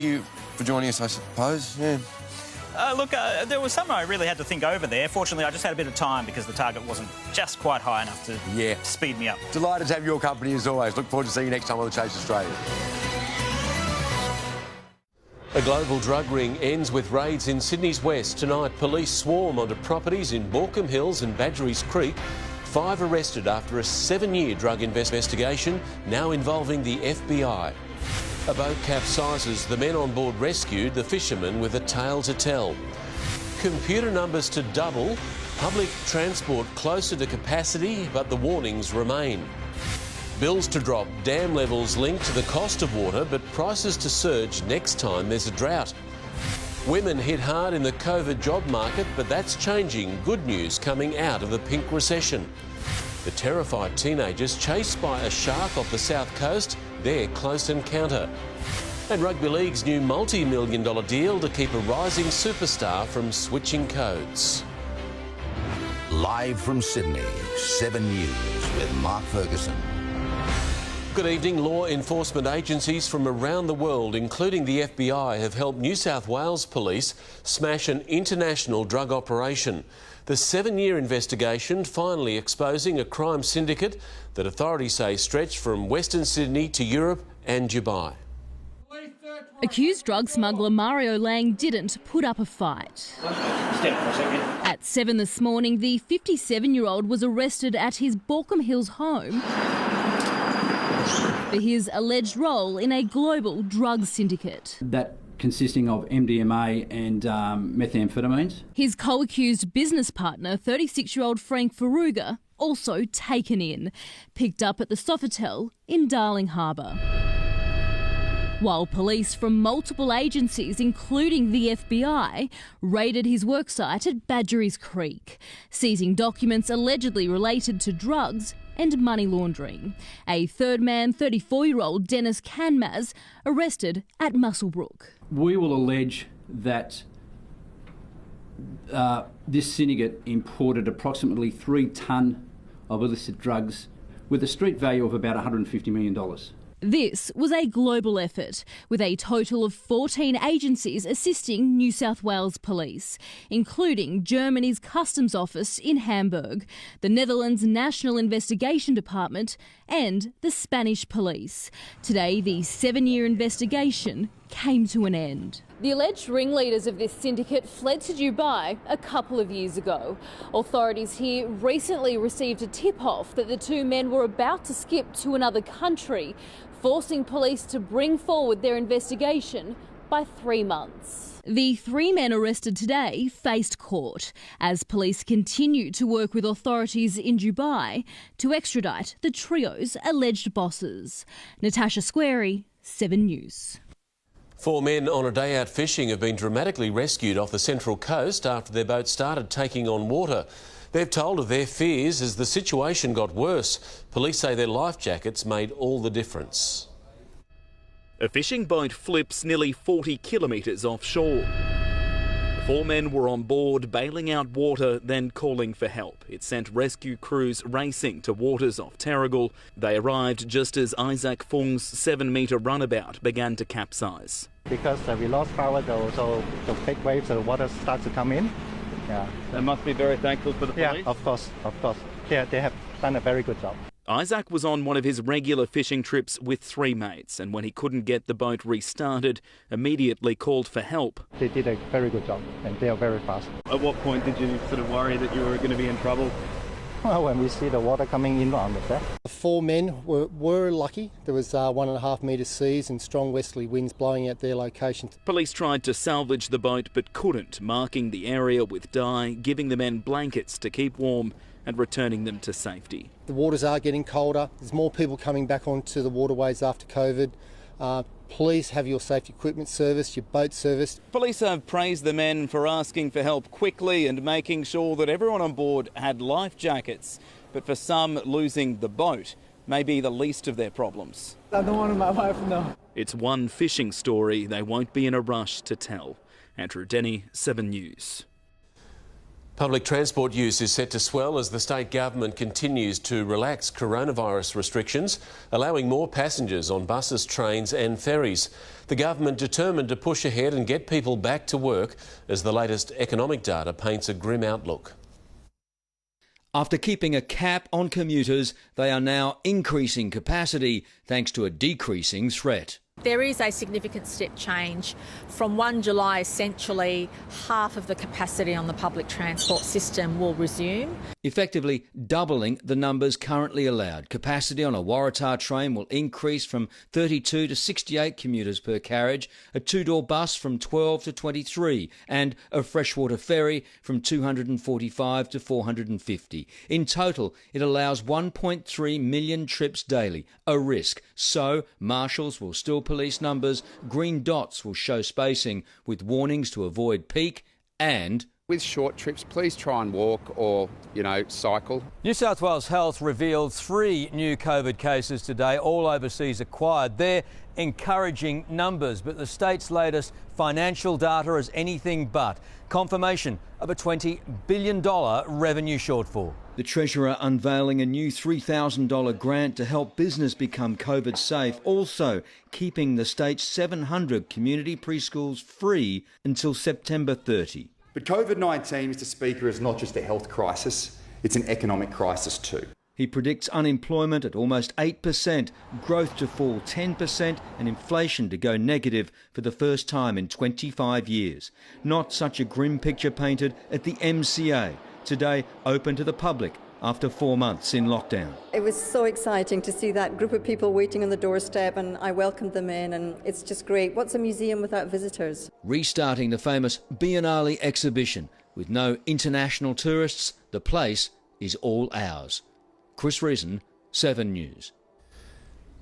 You for joining us, I suppose. Yeah. Look, there was something I really had to think over there. Fortunately, I just had a bit of time because the target wasn't just quite high enough to speed me up. Delighted to have your company as always. Look forward to seeing you next time on The Chase Australia. A global drug ring ends with raids in Sydney's west. Tonight, police swarm onto properties in Baulkham Hills and Badgerys Creek. 5 arrested after a 7-year drug investigation, now involving the FBI. A boat capsizes, the men on board rescued, the fishermen with a tale to tell. Computer numbers to double, public transport closer to capacity, but the warnings remain. Bills to drop, dam levels linked to the cost of water, but prices to surge next time there's a drought. Women hit hard in the COVID job market, but that's changing. Good news coming out of the pink recession. The terrified teenagers chased by a shark off the south coast, their close encounter. And Rugby League's new multi-million-dollar deal to keep a rising superstar from switching codes. Live from Sydney, 7 News with Mark Ferguson. Good evening. Law enforcement agencies from around the world, including the FBI, have helped New South Wales Police smash an international drug operation. The 7-year investigation finally exposing a crime syndicate that authorities say stretched from Western Sydney to Europe and Dubai. Accused drug smuggler Mario Lang didn't put up a fight. At 7 this morning, the 57-year-old was arrested at his Baulkham Hills home for his alleged role in a global drug syndicate. That consisting of MDMA and methamphetamines. His co-accused business partner, 36-year-old Frank Ferruga, also taken in, picked up at the Sofitel in Darling Harbour. While police from multiple agencies, including the FBI, raided his worksite at Badgerys Creek, seizing documents allegedly related to drugs and money laundering. A third man, 34-year-old Dennis Canmaz, arrested at Muswellbrook. We will allege that this syndicate imported approximately 3 tonne of illicit drugs with a street value of about $150 million. This was a global effort, with a total of 14 agencies assisting New South Wales Police, including Germany's Customs Office in Hamburg, the Netherlands' National Investigation Department, and the Spanish Police. Today, the 7-year investigation came to an end. The alleged ringleaders of this syndicate fled to Dubai a couple of years ago. Authorities here recently received a tip-off that the 2 men were about to skip to another country, forcing police to bring forward their investigation by 3 months. The 3 men arrested today faced court as police continue to work with authorities in Dubai to extradite the trio's alleged bosses. Natasha Squarey, 7 News. 4 men on a day out fishing have been dramatically rescued off the Central Coast after their boat started taking on water. They've told of their fears as the situation got worse. Police say their life jackets made all the difference. A fishing boat flips nearly 40 kilometres offshore. The 4 men were on board, bailing out water, then calling for help. It sent rescue crews racing to waters off Terrigal. They arrived just as Isaac Fung's 7-metre runabout began to capsize. Because we lost power, so the big waves, the water starts to come in. Yeah. They must be very thankful for the police. Yeah, of course. Yeah, they have done a very good job. Isaac was on one of his regular fishing trips with 3 mates, and when he couldn't get the boat restarted, immediately called for help. They did a very good job, and they are very fast. At what point did you sort of worry that you were going to be in trouble? Well, when we see the water coming in on the deck. The 4 men were lucky. There was 1.5 metre seas and strong westerly winds blowing out their location. Police tried to salvage the boat but couldn't, marking the area with dye, giving the men blankets to keep warm and returning them to safety. The waters are getting colder. There's more people coming back onto the waterways after COVID. Please have your safety equipment serviced, your boat serviced. Police have praised the men for asking for help quickly and making sure that everyone on board had life jackets. But for some, losing the boat may be the least of their problems. I don't want my wife to know. It's one fishing story they won't be in a rush to tell. Andrew Denny, 7 News. Public transport use is set to swell as the state government continues to relax coronavirus restrictions, allowing more passengers on buses, trains and ferries. The government determined to push ahead and get people back to work as the latest economic data paints a grim outlook. After keeping a cap on commuters, they are now increasing capacity thanks to a decreasing threat. There is a significant step change. From 1 July, essentially half of the capacity on the public transport system will resume. Effectively doubling the numbers currently allowed. Capacity on a Waratah train will increase from 32 to 68 commuters per carriage, a two-door bus from 12 to 23, and a freshwater ferry from 245 to 450. In total, it allows 1.3 million trips daily, a risk. So, marshals will still police numbers, green dots will show spacing with warnings to avoid peak, and with short trips, please try and walk or, cycle. New South Wales Health revealed 3 new COVID cases today, all overseas acquired. They're encouraging numbers, but the state's latest financial data is anything but. Confirmation of a $20 billion revenue shortfall. The Treasurer unveiling a new $3,000 grant to help business become COVID safe, also keeping the state's 700 community preschools free until September 30. But COVID-19, Mr Speaker, is not just a health crisis, it's an economic crisis too. He predicts unemployment at almost 8%, growth to fall 10% and inflation to go negative for the first time in 25 years. Not such a grim picture painted at the MCA, today open to the public after 4 months in lockdown. It was so exciting to see that group of people waiting on the doorstep, and I welcomed them in, and it's just great. What's a museum without visitors? Restarting the famous Biennale exhibition. With no international tourists, the place is all ours. Chris Reason, 7 News.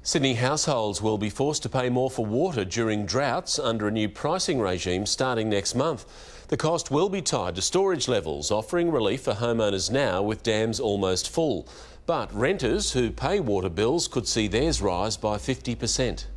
Sydney households will be forced to pay more for water during droughts under a new pricing regime starting next month. The cost will be tied to storage levels, offering relief for homeowners now with dams almost full. But renters who pay water bills could see theirs rise by 50%.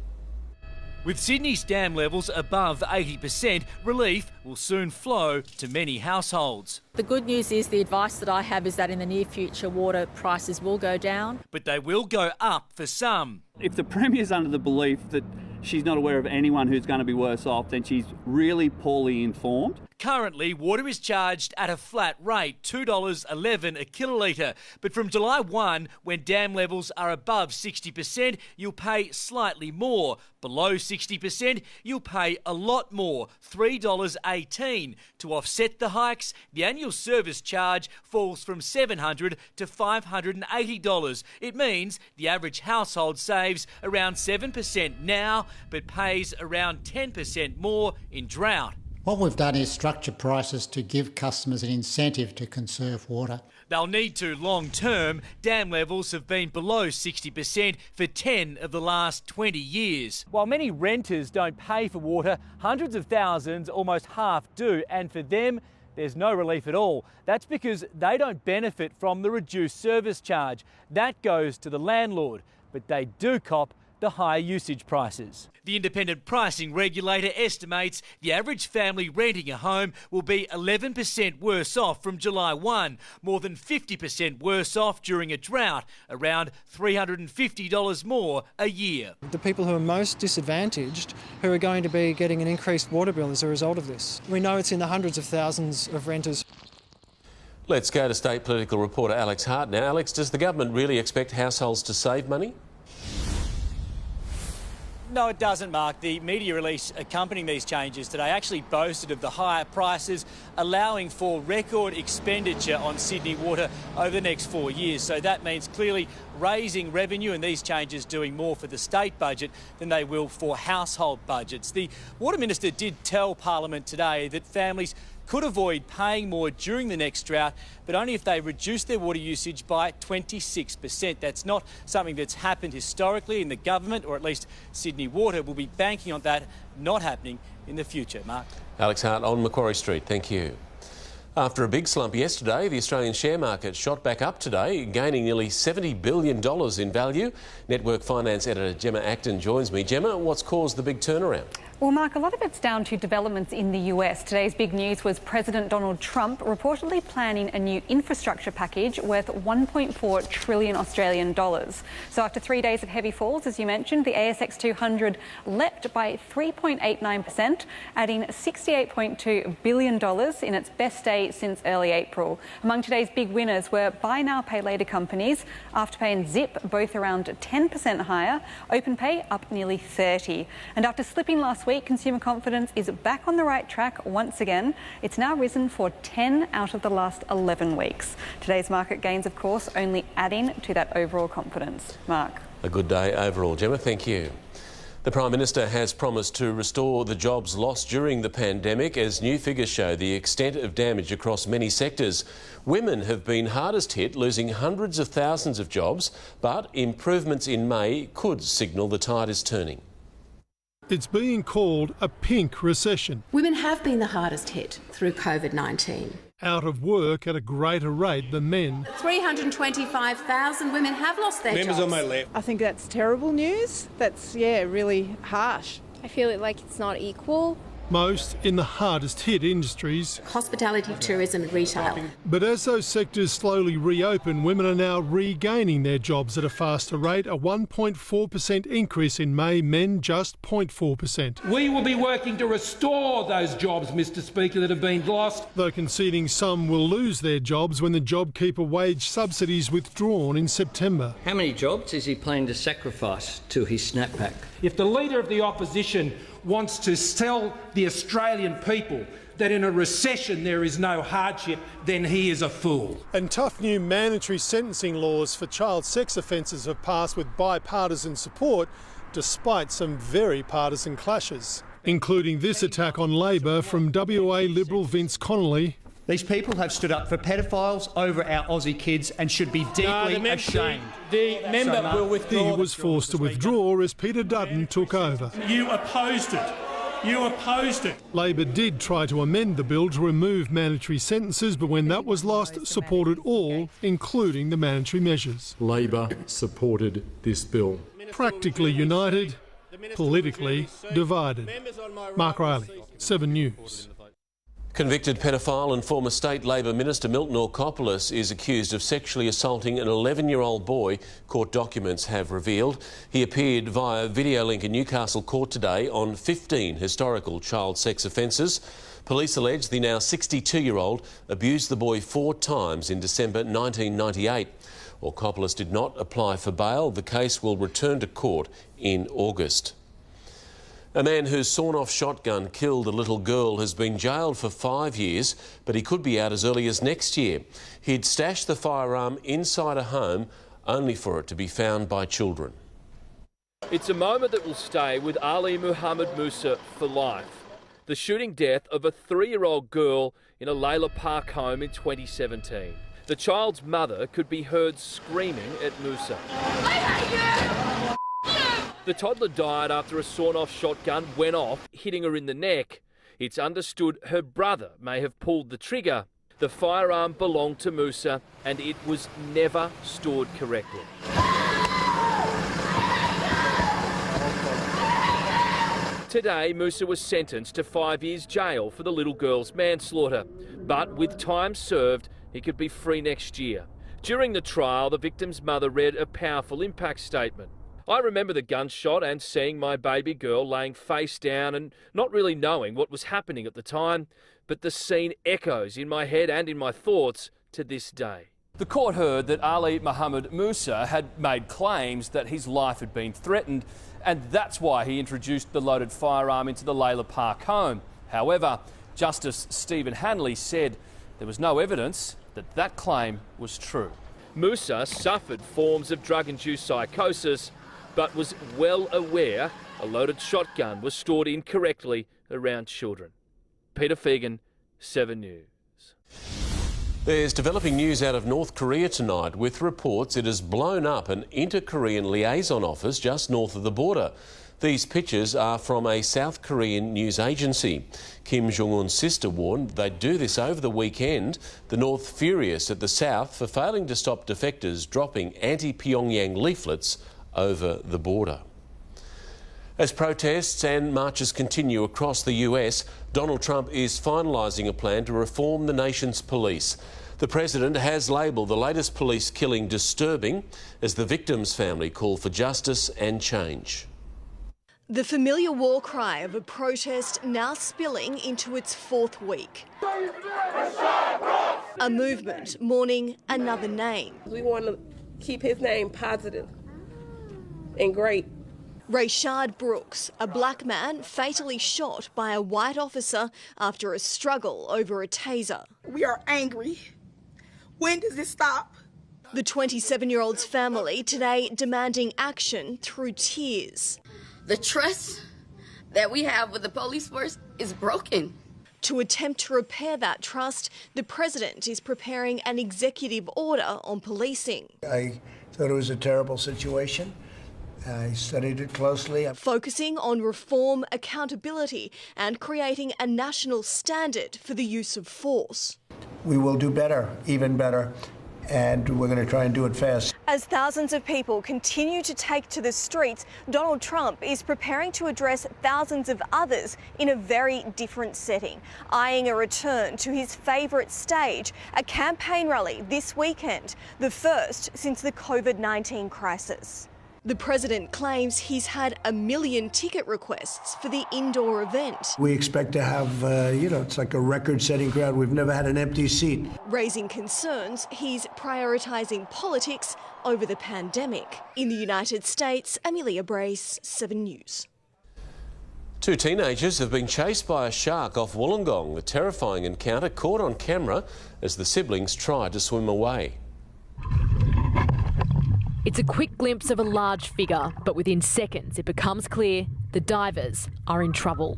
With Sydney's dam levels above 80%, relief will soon flow to many households. The good news is the advice that I have is that in the near future water prices will go down. But they will go up for some. If the Premier's under the belief that she's not aware of anyone who's going to be worse off, then she's really poorly informed. Currently, water is charged at a flat rate, $2.11 a kilolitre. But from July 1, when dam levels are above 60%, you'll pay slightly more. Below 60%, you'll pay a lot more, $3.18. To offset the hikes, the annual service charge falls from $700 to $580. It means the average household saves around 7% now, but pays around 10% more in drought. What we've done is structure prices to give customers an incentive to conserve water. They'll need to long term. Dam levels have been below 60% for 10 of the last 20 years. While many renters don't pay for water, hundreds of thousands, almost half do, and for them, there's no relief at all. That's because they don't benefit from the reduced service charge. That goes to the landlord, but they do cop the higher usage prices. The independent pricing regulator estimates the average family renting a home will be 11% worse off from July 1, more than 50% worse off during a drought, around $350 more a year. The people who are most disadvantaged, who are going to be getting an increased water bill as a result of this. We know it's in the hundreds of thousands of renters. Let's go to state political reporter Alex Hart now. Alex, does the government really expect households to save money? No, it doesn't, Mark. The media release accompanying these changes today actually boasted of the higher prices, allowing for record expenditure on Sydney Water over the next 4 years. So that means clearly raising revenue, and these changes doing more for the state budget than they will for household budgets. The Water Minister did tell Parliament today that families could avoid paying more during the next drought, but only if they reduce their water usage by 26%. That's not something that's happened historically in the government, or at least Sydney Water will be banking on that not happening in the future. Mark. Alex Hart on Macquarie Street, thank you. After a big slump yesterday, the Australian share market shot back up today, gaining nearly $70 billion in value. Network Finance editor Gemma Acton joins me. Gemma, what's caused the big turnaround? Well, Mark, a lot of it's down to developments in the US. Today's big news was President Donald Trump reportedly planning a new infrastructure package worth 1.4 trillion Australian dollars. So after 3 days of heavy falls, as you mentioned, the ASX 200 leapt by 3.89%, adding $68.2 billion in its best day since early April. Among today's big winners were buy now, pay later companies, Afterpay and Zip, both around 10% higher, OpenPay up nearly 30%. And after slipping last week, consumer confidence is back on the right track once again. It's now risen for 10 out of the last 11 weeks. Today's market gains, of course, only adding to that overall confidence. Mark. A good day overall, Gemma. Thank you. The Prime Minister has promised to restore the jobs lost during the pandemic as new figures show the extent of damage across many sectors. Women have been hardest hit, losing hundreds of thousands of jobs, but improvements in May could signal the tide is turning. It's being called a pink recession. Women have been the hardest hit through COVID-19. Out of work at a greater rate than men. 325,000 women have lost their jobs. On my left. I think that's terrible news. That's, really harsh. I feel like it's not equal. Most in the hardest hit industries. Hospitality, tourism and retail. But as those sectors slowly reopen, women are now regaining their jobs at a faster rate, a 1.4% increase in May, men just 0.4%. We will be working to restore those jobs, Mr Speaker, that have been lost. Though conceding some will lose their jobs when the JobKeeper wage subsidies withdrawn in September. How many jobs is he planning to sacrifice to his snapback? If the Leader of the Opposition wants to tell the Australian people that in a recession there is no hardship, then he is a fool. And tough new mandatory sentencing laws for child sex offences have passed with bipartisan support, despite some very partisan clashes, including this attack on Labor from WA Liberal Vince Connolly. These people have stood up for pedophiles over our Aussie kids and should be deeply ashamed. The member will withdraw. He was forced to withdraw as Peter Dutton took over. You opposed it. You opposed it. Labor did try to amend the bill to remove mandatory sentences, but when that was lost, supported all, including the mandatory measures. Labor supported this bill. Practically united, politically divided. Mark Riley, 7 News. Convicted pedophile and former State Labor Minister Milton Orkopoulos is accused of sexually assaulting an 11-year-old boy, court documents have revealed. He appeared via video link in Newcastle Court today on 15 historical child sex offences. Police allege the now 62-year-old abused the boy 4 times in December 1998. Orkopoulos did not apply for bail. The case will return to court in August. A man whose sawn-off shotgun killed a little girl has been jailed for 5 years, but he could be out as early as next year. He'd stashed the firearm inside a home, only for it to be found by children. It's a moment that will stay with Ali Muhammad Musa for life. The shooting death of a 3-year-old girl in a Layla Park home in 2017. The child's mother could be heard screaming at Musa. I hate you! The toddler died after a sawn-off shotgun went off, hitting her in the neck. It's understood her brother may have pulled the trigger. The firearm belonged to Musa and it was never stored correctly. Today, Musa was sentenced to 5 years jail for the little girl's manslaughter. But with time served, he could be free next year. During the trial, the victim's mother read a powerful impact statement. I remember the gunshot and seeing my baby girl laying face down and not really knowing what was happening at the time, but the scene echoes in my head and in my thoughts to this day. The court heard that Ali Muhammad Musa had made claims that his life had been threatened, and that's why he introduced the loaded firearm into the Layla Park home. However, Justice Stephen Hanley said there was no evidence that that claim was true. Musa suffered forms of drug-induced psychosis, but was well aware a loaded shotgun was stored incorrectly around children. Peter Fegan, 7 News. There's developing news out of North Korea tonight with reports it has blown up an inter-Korean liaison office just north of the border. These pictures are from a South Korean news agency. Kim Jong-un's sister warned they'd do this over the weekend, the North furious at the South for failing to stop defectors dropping anti-Pyongyang leaflets over the border. As protests and marches continue across the US, Donald Trump is finalising a plan to reform the nation's police. The President has labelled the latest police killing disturbing as the victim's family call for justice and change. The familiar war cry of a protest now spilling into its fourth week. A movement mourning another name. We want to keep his name positive and great. Rayshard Brooks, a black man fatally shot by a white officer after a struggle over a taser. We are angry. When does this stop? The 27-year-old's family today demanding action through tears. The trust that we have with the police force is broken. To attempt to repair that trust, the President is preparing an executive order on policing. I thought it was a terrible situation. I studied it closely. Focusing on reform, accountability and creating a national standard for the use of force. We will do better, even better, and we're going to try and do it fast. As thousands of people continue to take to the streets, Donald Trump is preparing to address thousands of others in a very different setting, eyeing a return to his favourite stage, a campaign rally this weekend, the first since the COVID-19 crisis. The President claims he's had 1 million ticket requests for the indoor event. We expect to have, it's like a record-setting crowd. We've never had an empty seat. Raising concerns, he's prioritising politics over the pandemic. In the United States, Amelia Brace, 7 News. 2 teenagers have been chased by a shark off Wollongong. A terrifying encounter caught on camera as the siblings tried to swim away. It's a quick glimpse of a large figure, but within seconds it becomes clear the divers are in trouble.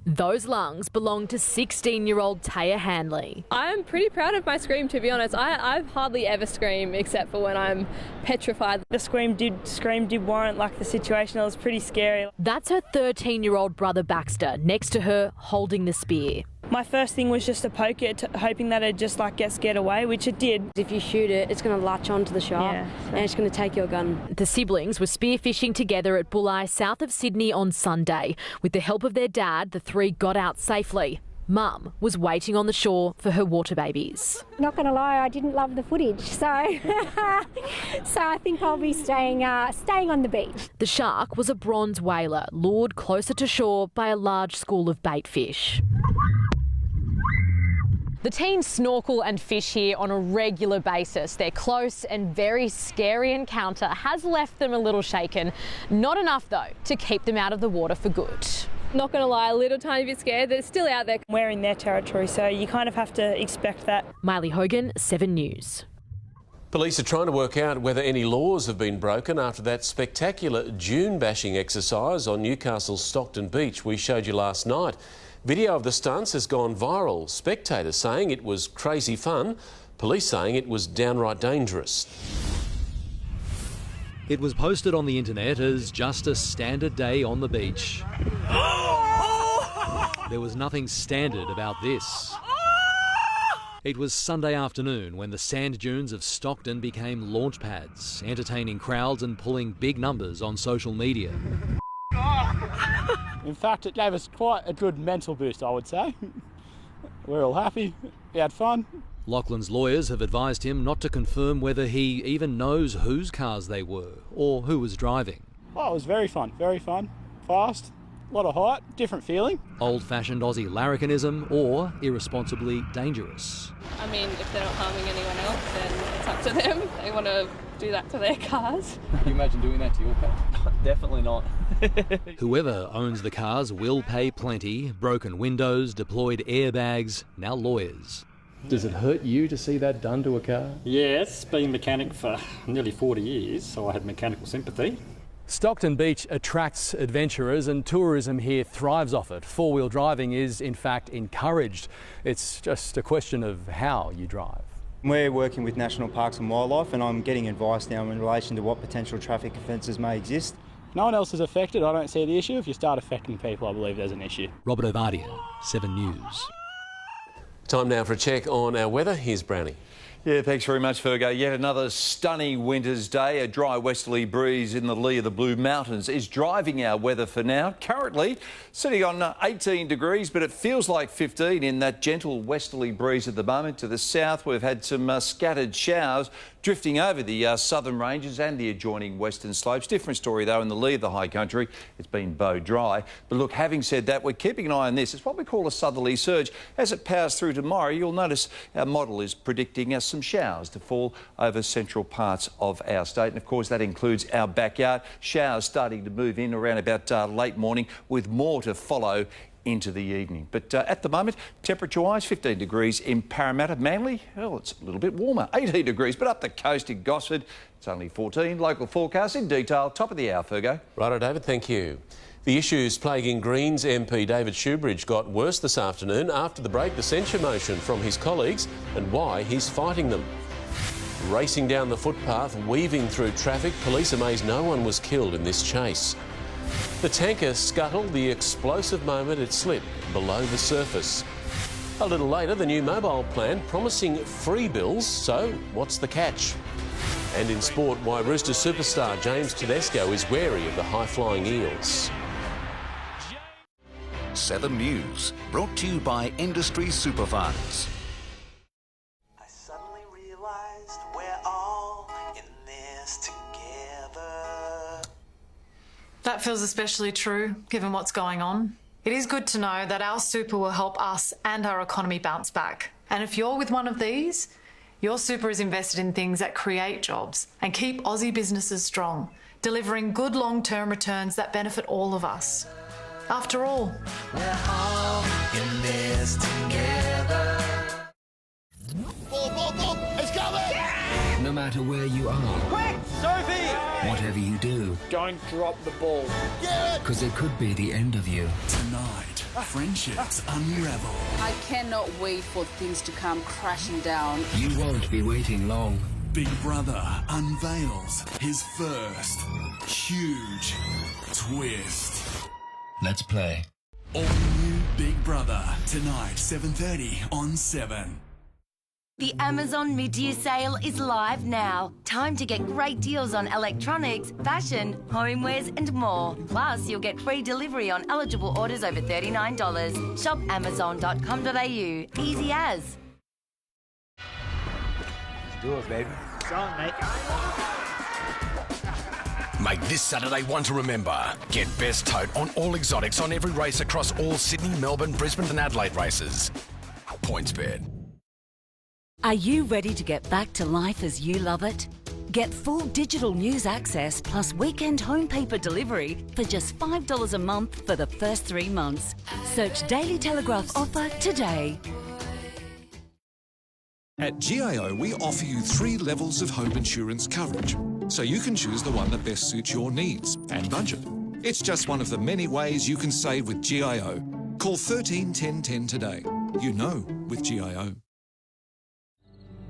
Those lungs belong to 16-year-old Taya Hanley. I'm pretty proud of my scream, to be honest. I hardly ever scream except for when I'm petrified. The scream did warrant the situation. It was pretty scary. That's her 13-year-old brother Baxter, next to her holding the spear. My first thing was just to poke it, hoping that it'd just get scared away, which it did. If you shoot it, it's going to latch onto the shark and it's going to take your gun. The siblings were spearfishing together at Bulli, south of Sydney on Sunday. With the help of their dad, the 3 got out safely. Mum was waiting on the shore for her water babies. Not going to lie, I didn't love the footage, so I think I'll be staying on the beach. The shark was a bronze whaler, lured closer to shore by a large school of bait fish. The teens snorkel and fish here on a regular basis. Their close and very scary encounter has left them a little shaken. Not enough, though, to keep them out of the water for good. Not going to lie, a little tiny bit scared. They're still out there. We're in their territory, so you kind of have to expect that. Miley Hogan, 7 News. Police are trying to work out whether any laws have been broken after that spectacular dune bashing exercise on Newcastle's Stockton Beach we showed you last night. Video of the stunts has gone viral. Spectators saying it was crazy fun, police saying it was downright dangerous. It was posted on the internet as just a standard day on the beach. There was nothing standard about this. It was Sunday afternoon when the sand dunes of Stockton became launch pads, entertaining crowds and pulling big numbers on social media. In fact, it gave us quite a good mental boost, I would say. We're all happy, we had fun. Lachlan's lawyers have advised him not to confirm whether he even knows whose cars they were or who was driving. Oh, it was very fun, fast, a lot of height, different feeling. Old-fashioned Aussie larrikinism or irresponsibly dangerous. I mean, if they're not harming anyone else, then it's up to them. They want to do that to their cars. Can you imagine doing that to your car? Definitely not. Whoever owns the cars will pay plenty. Broken windows, deployed airbags, now lawyers. Does it hurt you to see that done to a car? Yes, been a mechanic for nearly 40 years, so I had mechanical sympathy. Stockton Beach attracts adventurers and tourism here thrives off it. Four-wheel driving is in fact encouraged. It's just a question of how you drive. We're working with National Parks and Wildlife, and I'm getting advice now in relation to what potential traffic offences may exist. No one else is affected. I don't see the issue. If you start affecting people, I believe there's an issue. Robert Ovadia, 7 News. Time now for a check on our weather. Here's Brownie. Yeah, thanks very much, Fergo. Yet another stunning winter's day. A dry westerly breeze in the lee of the Blue Mountains is driving our weather for now. Currently sitting on 18 degrees, but it feels like 15 in that gentle westerly breeze at the moment. To the south, we've had some scattered showers drifting over the southern ranges and the adjoining western slopes. Different story, though, in the lee of the high country. It's been bow dry. But look, having said that, we're keeping an eye on this. It's what we call a southerly surge. As it powers through tomorrow, you'll notice our model is predicting some showers to fall over central parts of our state. And, of course, that includes our backyard. Showers starting to move in around about late morning, with more to follow into the evening. But at the moment, temperature-wise, 15 degrees in Parramatta. Manly, well, it's a little bit warmer, 18 degrees. But up the coast in Gosford, it's only 14. Local forecast in detail, top of the hour, Fergo. Righto, David, thank you. The issues plaguing Greens MP David Shoebridge got worse this afternoon after the break the censure motion from his colleagues and why he's fighting them. Racing down the footpath, weaving through traffic, police amazed no one was killed in this chase. The tanker scuttled the explosive moment it slipped below the surface. A little later, the new mobile plan promising free bills, so what's the catch? And in sport, why Rooster superstar James Tedesco is wary of the high-flying Eels. 7 News, brought to you by Industry Superfunds. I suddenly realized we're all in this together. That feels especially true, given what's going on. It is good to know that our super will help us and our economy bounce back. And if you're with one of these, your super is invested in things that create jobs and keep Aussie businesses strong, delivering good long-term returns that benefit all of us. After all, we're all in this together. Ball, it's coming! Yeah! No matter where you are. Quick, Sophie! Whatever you do. Don't drop the ball. Because it could be the end of you. Tonight, friendships unravel. I cannot wait for things to come crashing down. You won't be waiting long. Big Brother unveils his first huge twist. Let's play. All new Big Brother, tonight, 7:30 on 7. The Amazon mid-year sale is live now. Time to get great deals on electronics, fashion, homewares and more. Plus, you'll get free delivery on eligible orders over $39. Shop amazon.com.au. Easy as. Let's do it, baby. It's on, mate. Make this Saturday one to remember. Get best tote on all exotics on every race across all Sydney, Melbourne, Brisbane and Adelaide races. PointsBet. Are you ready to get back to life as you love it? Get full digital news access plus weekend home paper delivery for just $5 a month for the first 3 months. Search Daily Telegraph offer today. At GIO, we offer you 3 levels of home insurance coverage, so you can choose the one that best suits your needs and budget. It's just one of the many ways you can save with GIO. Call 13 10 10 today. You know with GIO.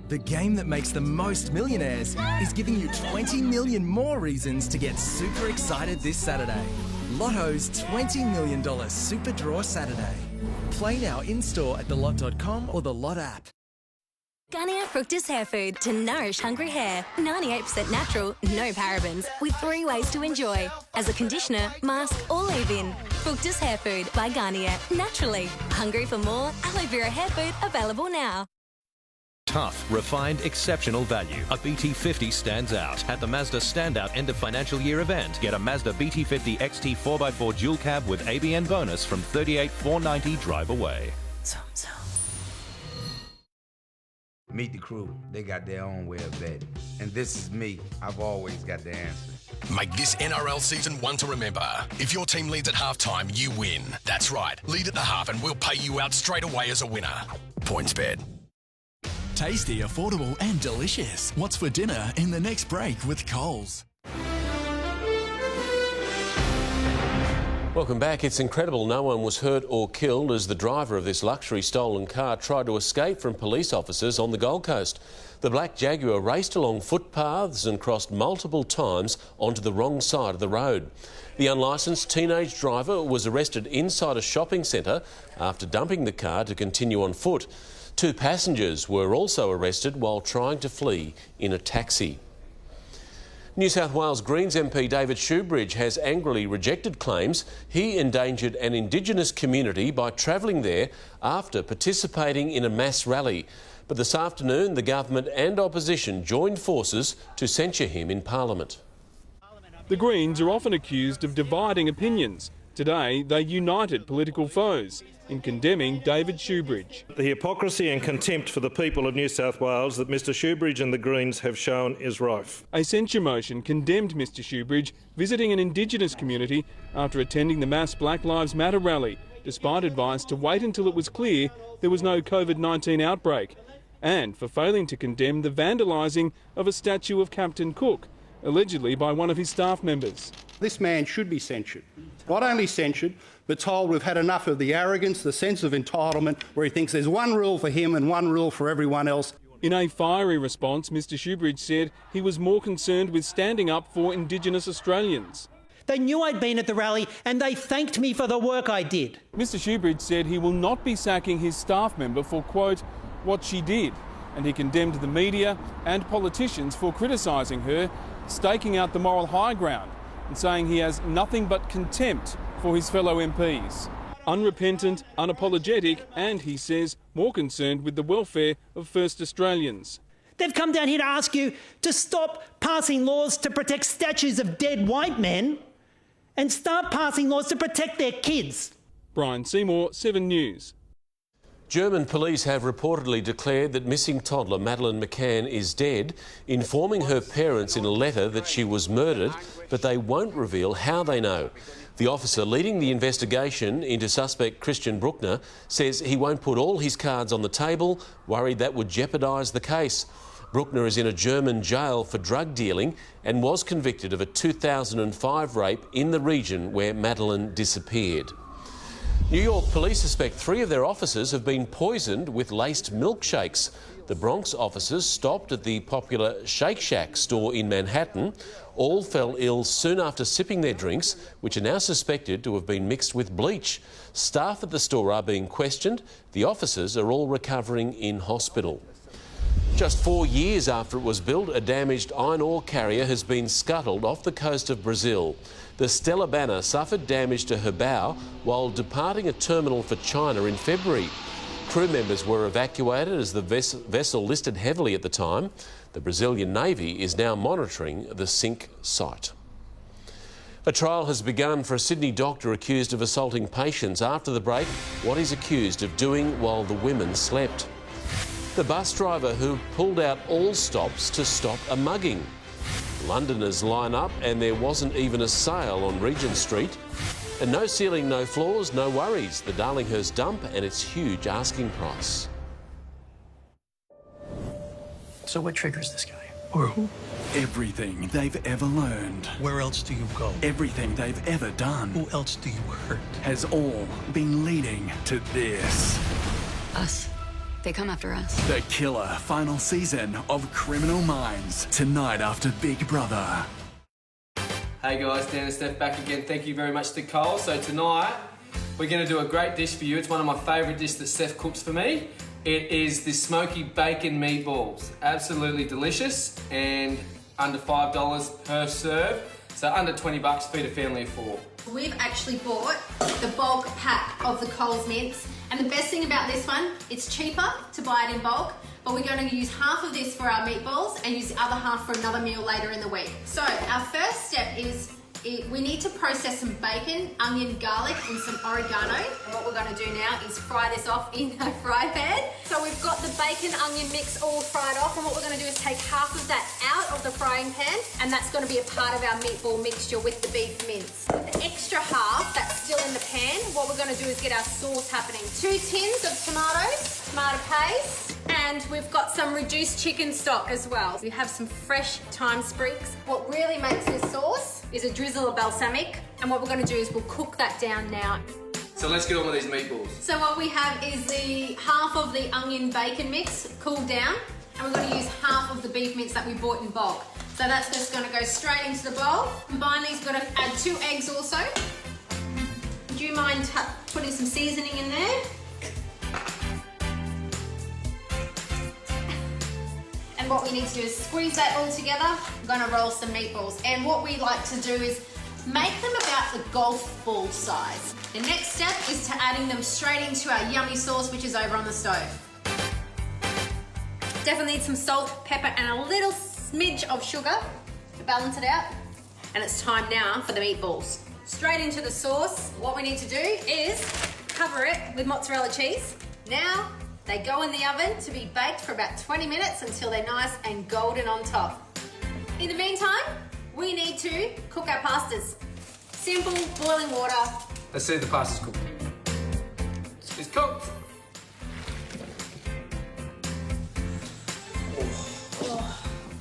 The game that makes the most millionaires is giving you 20 million more reasons to get super excited this Saturday. Lotto's $20 million Super Draw Saturday. Play now in-store at thelot.com or the Lot app. Garnier Fructis Hair Food to nourish hungry hair. 98% natural, no parabens, with 3 ways to enjoy. As a conditioner, mask or leave-in. Fructis Hair Food by Garnier. Naturally. Hungry for more? Aloe Vera Hair Food available now. Tough, refined, exceptional value. A BT50 stands out. At the Mazda Standout End of Financial Year event, get a Mazda BT50 XT 4x4 dual cab with ABN bonus from $38,490 drive away. Meet the crew. They got their own way of betting. And this is me. I've always got the answer. Make this NRL season one to remember. If your team leads at halftime, you win. That's right. Lead at the half and we'll pay you out straight away as a winner. PointsBet. Tasty, affordable and delicious. What's for dinner in the next break with Coles? Welcome back. It's incredible no one was hurt or killed as the driver of this luxury stolen car tried to escape from police officers on the Gold Coast. The black Jaguar raced along footpaths and crossed multiple times onto the wrong side of the road. The unlicensed teenage driver was arrested inside a shopping centre after dumping the car to continue on foot. 2 passengers were also arrested while trying to flee in a taxi. New South Wales Greens MP David Shoebridge has angrily rejected claims he endangered an Indigenous community by travelling there after participating in a mass rally. But this afternoon, the government and opposition joined forces to censure him in Parliament. The Greens are often accused of dividing opinions. Today, they united political foes in condemning David Shoebridge. The hypocrisy and contempt for the people of New South Wales that Mr Shoebridge and the Greens have shown is rife. A censure motion condemned Mr Shoebridge visiting an Indigenous community after attending the mass Black Lives Matter rally, despite advice to wait until it was clear there was no COVID-19 outbreak, and for failing to condemn the vandalising of a statue of Captain Cook, allegedly by one of his staff members. This man should be censured. Not only censured, but told we've had enough of the arrogance, the sense of entitlement, where he thinks there's one rule for him and one rule for everyone else. In a fiery response, Mr Shoebridge said he was more concerned with standing up for Indigenous Australians. They knew I'd been at the rally and they thanked me for the work I did. Mr Shoebridge said he will not be sacking his staff member for, quote, what she did, and he condemned the media and politicians for criticising her, staking out the moral high ground and saying he has nothing but contempt for his fellow MPs. Unrepentant, unapologetic and, he says, more concerned with the welfare of First Australians. They've come down here to ask you to stop passing laws to protect statues of dead white men and start passing laws to protect their kids. Brian Seymour, 7 News. German police have reportedly declared that missing toddler Madeleine McCann is dead, informing her parents in a letter that she was murdered, but they won't reveal how they know. The officer leading the investigation into suspect Christian Bruckner says he won't put all his cards on the table, worried that would jeopardise the case. Bruckner is in a German jail for drug dealing and was convicted of a 2005 rape in the region where Madeleine disappeared. New York police suspect 3 of their officers have been poisoned with laced milkshakes. The Bronx officers stopped at the popular Shake Shack store in Manhattan. All fell ill soon after sipping their drinks, which are now suspected to have been mixed with bleach. Staff at the store are being questioned. The officers are all recovering in hospital. Just 4 years after it was built, a damaged iron ore carrier has been scuttled off the coast of Brazil. The Stella Banner suffered damage to her bow while departing a terminal for China in February. Crew members were evacuated as the vessel listed heavily at the time. The Brazilian Navy is now monitoring the sink site. A trial has begun for a Sydney doctor accused of assaulting patients. After the break, what he's accused of doing while the women slept. The bus driver who pulled out all stops to stop a mugging. Londoners line up and there wasn't even a sale on Regent Street. And no ceiling, no floors, no worries. The Darlinghurst dump and its huge asking price. So what triggers this guy? Or who? Everything they've ever learned. Where else do you go? Everything they've ever done. Who else do you hurt? Has all been leading to this. Us. They come after us. The killer final season of Criminal Minds. Tonight after Big Brother. Hey guys, Dan and Steph back again. Thank you very much to Cole. So tonight, we're going to do a great dish for you. It's one of my favourite dishes that Steph cooks for me. It is the smoky bacon meatballs. Absolutely delicious and under $5 per serve. So under 20 bucks, feed a family of 4. We've actually bought the bulk pack of the Coles mince. And the best thing about this one, it's cheaper to buy it in bulk, but we're going to use half of this for our meatballs and use the other half for another meal later in the week. So our first step is we need to process some bacon, onion, garlic and some oregano. And what we're going to do now is fry this off in a fry pan. So we've got the bacon onion mix all fried off, and what we're going to do is take half of that out of the frying pan, and that's going to be a part of our meatball mixture with the beef mince. The extra half that's still in the pan, what we're going to do is get our sauce happening. 2 tins of tomatoes, tomato paste, and we've got some reduced chicken stock as well. We have some fresh thyme sprigs. What really makes this sauce is a drizzle of balsamic, and what we're going to do is we'll cook that down now. So let's get on with these meatballs. So what we have is the half of the onion bacon mix cooled down, and we're going to use half of the beef mince that we bought in bulk. So that's just going to go straight into the bowl. Combine these, we're going to add 2 eggs also. Do you mind putting some seasoning in there? And what we need to do is squeeze that all together. I'm going to roll some meatballs. And what we like to do is make them about the golf ball size. The next step is to adding them straight into our yummy sauce, which is over on the stove. Definitely need some salt, pepper, and a little smidge of sugar to balance it out. And it's time now for the meatballs. Straight into the sauce. What we need to do is cover it with mozzarella cheese. Now, they go in the oven to be baked for about 20 minutes until they're nice and golden on top. In the meantime, we need to cook our pastas. Simple, boiling water. Let's see if the pasta's cooked. It's cooked.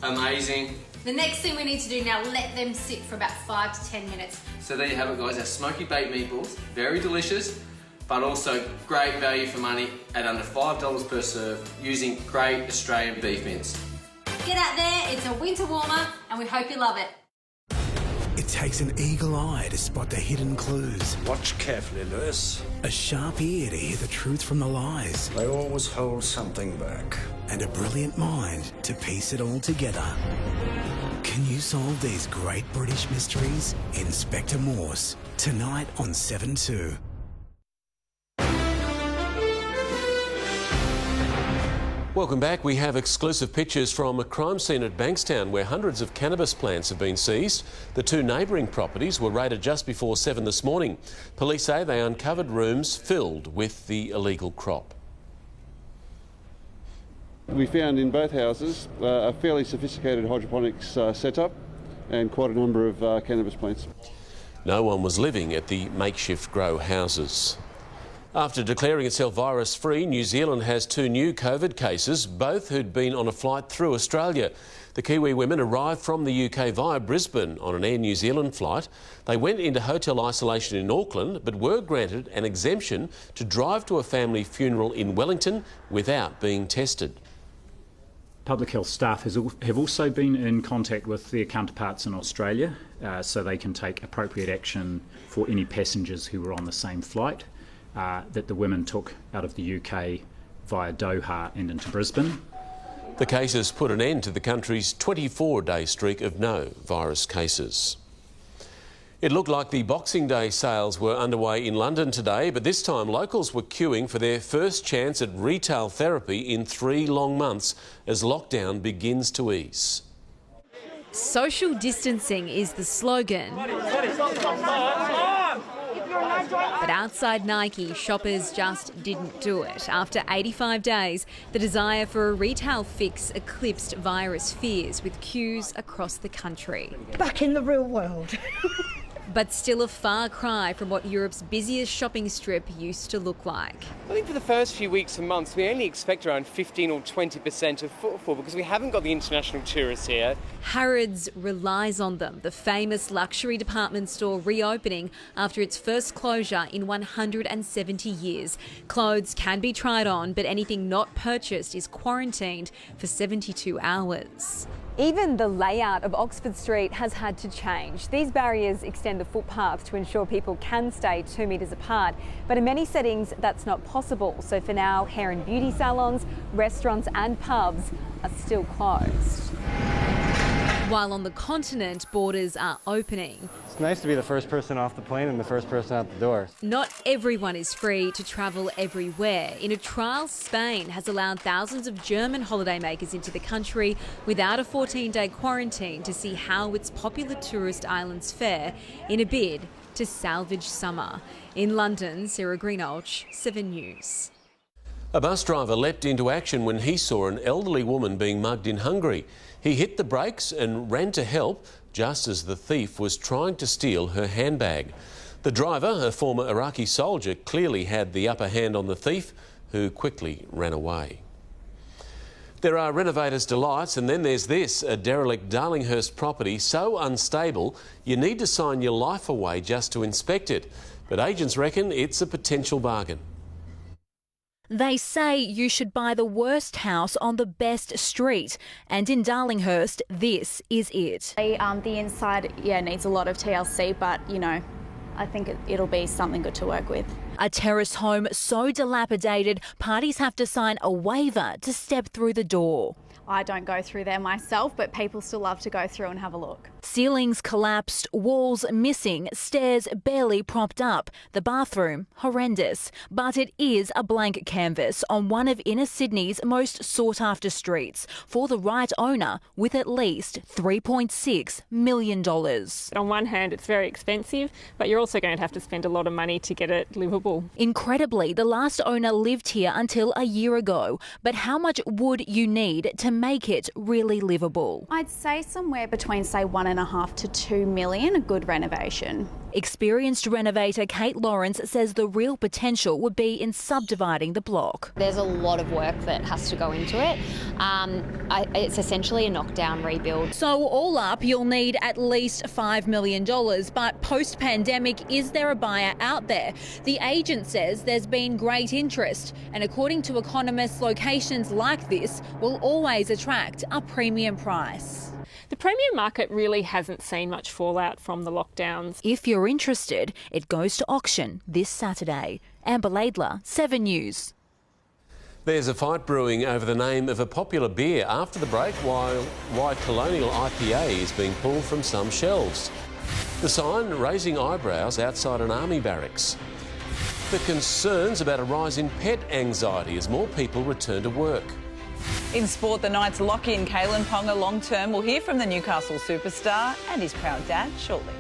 Amazing. The next thing we need to do now, let them sit for about 5 to 10 minutes. So there you have it, guys, our smoky baked meatballs. Very delicious, but also great value for money at under $5 per serve using great Australian beef mince. Get out there, it's a winter warmer, and we hope you love it. It takes an eagle eye to spot the hidden clues. Watch carefully, Lewis. A sharp ear to hear the truth from the lies. They always hold something back. And a brilliant mind to piece it all together. Can you solve these great British mysteries? Inspector Morse, tonight on 7/2. Welcome back. We have exclusive pictures from a crime scene at Bankstown where hundreds of cannabis plants have been seized. The 2 neighbouring properties were raided just before 7 this morning. Police say they uncovered rooms filled with the illegal crop. We found in both houses a fairly sophisticated hydroponics setup and quite a number of cannabis plants. No one was living at the makeshift grow houses. After declaring itself virus-free, New Zealand has 2 new COVID cases, both who'd been on a flight through Australia. The Kiwi women arrived from the UK via Brisbane on an Air New Zealand flight. They went into hotel isolation in Auckland, but were granted an exemption to drive to a family funeral in Wellington without being tested. Public health staff have also been in contact with their counterparts in Australia, so they can take appropriate action for any passengers who were on the same flight that the women took out of the UK via Doha and into Brisbane. The cases put an end to the country's 24-day streak of no virus cases. It looked like the Boxing Day sales were underway in London today, but this time locals were queuing for their first chance at retail therapy in 3 long months as lockdown begins to ease. Social distancing is the slogan. But outside Nike, shoppers just didn't do it. After 85 days, the desire for a retail fix eclipsed virus fears with queues across the country. Back in the real world. But still a far cry from what Europe's busiest shopping strip used to look like. I think for the first few weeks and months, we only expect around 15 or 20% of footfall because we haven't got the international tourists here. Harrods relies on them, the famous luxury department store reopening after its first closure in 170 years. Clothes can be tried on, but anything not purchased is quarantined for 72 hours. Even the layout of Oxford Street has had to change. These barriers extend the footpath to ensure people can stay 2 metres apart. But in many settings, that's not possible. So for now, hair and beauty salons, restaurants and pubs are still closed. While on the continent, borders are opening. It's nice to be the first person off the plane and the first person out the door. Not everyone is free to travel everywhere. In a trial, Spain has allowed thousands of German holidaymakers into the country without a 14-day quarantine to see how its popular tourist islands fare in a bid to salvage summer. In London, Sarah Greenhalgh, 7 News. A bus driver leapt into action when he saw an elderly woman being mugged in Hungary. He hit the brakes and ran to help just as the thief was trying to steal her handbag. The driver, a former Iraqi soldier, clearly had the upper hand on the thief, who quickly ran away. There are renovators' delights, and then there's this, a derelict Darlinghurst property so unstable you need to sign your life away just to inspect it. But agents reckon it's a potential bargain. They say you should buy the worst house on the best street, and in Darlinghurst, this is it. The inside, needs a lot of TLC, but, I think it'll be something good to work with. A terrace home so dilapidated, parties have to sign a waiver to step through the door. I don't go through there myself, but people still love to go through and have a look. Ceilings collapsed, walls missing, stairs barely propped up. The bathroom, horrendous. But it is a blank canvas on one of inner Sydney's most sought-after streets for the right owner with at least $3.6 million. On one hand, it's very expensive, but you're also going to have to spend a lot of money to get it livable. Incredibly, the last owner lived here until a year ago. But how much would you need to make it really livable? I'd say somewhere between, say, $1.5 to $2 million, a good renovation. Experienced renovator Kate Lawrence says the real potential would be in subdividing the block. There's a lot of work that has to go into it. It's essentially a knockdown rebuild. So all up, you'll need at least $5 million. But post-pandemic, is there a buyer out there? The agent says there's been great interest. And according to economists, locations like this will always attract a premium price. The premium market really hasn't seen much fallout from the lockdowns. If you're interested, it goes to auction this Saturday. Amber Laidler, 7 News. There's a fight brewing over the name of a popular beer after the break, why Colonial IPA is being pulled from some shelves. The sign raising eyebrows outside an army barracks. The concerns about a rise in pet anxiety as more people return to work. In sport, the Knights lock in Kalen Ponga long-term. We'll hear from the Newcastle superstar and his proud dad shortly.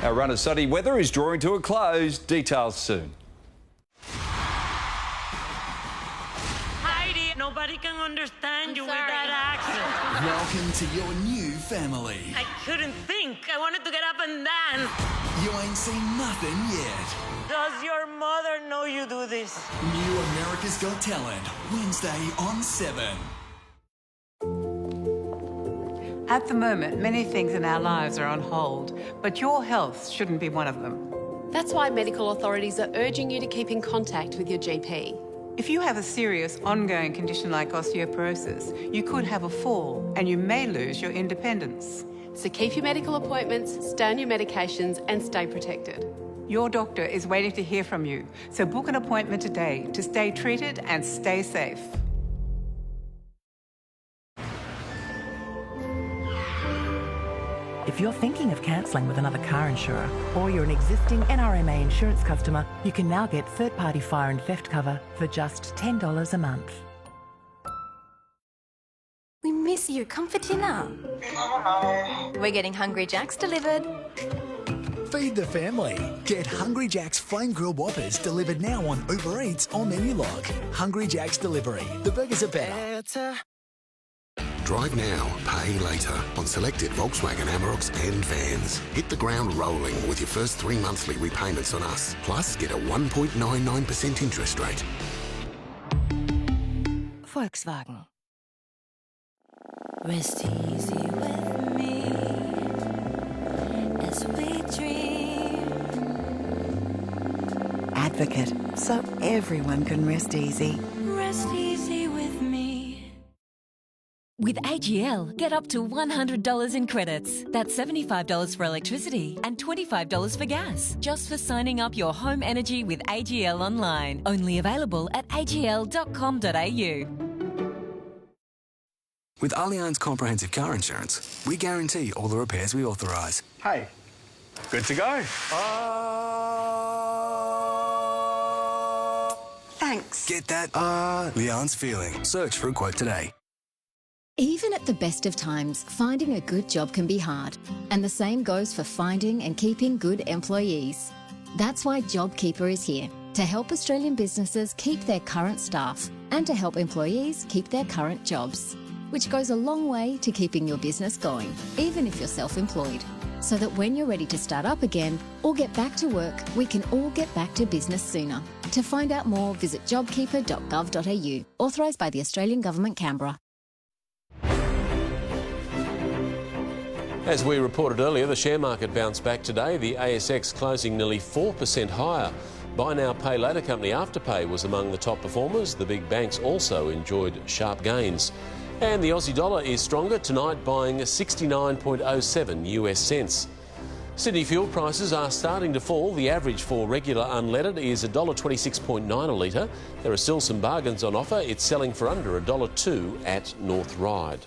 Our run of sunny weather is drawing to a close. Details soon. Heidi, nobody can understand you with that accent. Welcome to your new family. I couldn't think. I wanted to get up and dance. You ain't seen nothing yet. Does your mother know you do this? New America's Got Talent, Wednesday on 7. At the moment, many things in our lives are on hold, but your health shouldn't be one of them. That's why medical authorities are urging you to keep in contact with your GP. If you have a serious ongoing condition like osteoporosis, you could have a fall and you may lose your independence. So keep your medical appointments, stay on your medications and stay protected. Your doctor is waiting to hear from you, so book an appointment today to stay treated and stay safe. If you're thinking of cancelling with another car insurer, or you're an existing NRMA insurance customer, you can now get third-party fire and theft cover for just $10 a month. We miss you. Come for dinner. We're getting Hungry Jack's delivered. Feed the family. Get Hungry Jack's Flame Grill Whoppers delivered now on Uber Eats or Menu Log. Hungry Jack's Delivery. The burgers are better. Drive now, pay later on selected Volkswagen Amaroks and vans. Hit the ground rolling with your first 3 monthly repayments on us. Plus, get a 1.99% interest rate. Volkswagen. Rest easy with me as we dream. Advocate, so everyone can rest easy. Rest easy with me. With AGL, get up to $100 in credits. That's $75 for electricity and $25 for gas. Just for signing up your home energy with AGL online. Only available at agl.com.au. With Allianz Comprehensive Car Insurance, we guarantee all the repairs we authorise. Hey, good to go. Thanks. Get that Allianz feeling. Search for a quote today. Even at the best of times, finding a good job can be hard. And the same goes for finding and keeping good employees. That's why JobKeeper is here, to help Australian businesses keep their current staff and to help employees keep their current jobs, which goes a long way to keeping your business going, even if you're self-employed, so that when you're ready to start up again or get back to work, we can all get back to business sooner. To find out more, visit jobkeeper.gov.au. Authorised by the Australian Government, Canberra. As we reported earlier, the share market bounced back today, the ASX closing nearly 4% higher. Buy now, pay later company Afterpay was among the top performers. The big banks also enjoyed sharp gains. And the Aussie dollar is stronger tonight, buying 69.07 US cents. Sydney fuel prices are starting to fall. The average for regular unleaded is $1.26.9 a litre. There are still some bargains on offer. It's selling for under $1.02 at North Ryde.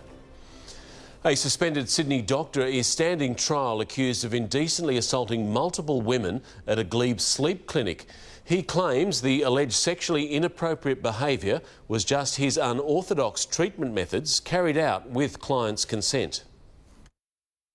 A suspended Sydney doctor is standing trial accused of indecently assaulting multiple women at a Glebe sleep clinic. He claims the alleged sexually inappropriate behaviour was just his unorthodox treatment methods carried out with clients' consent.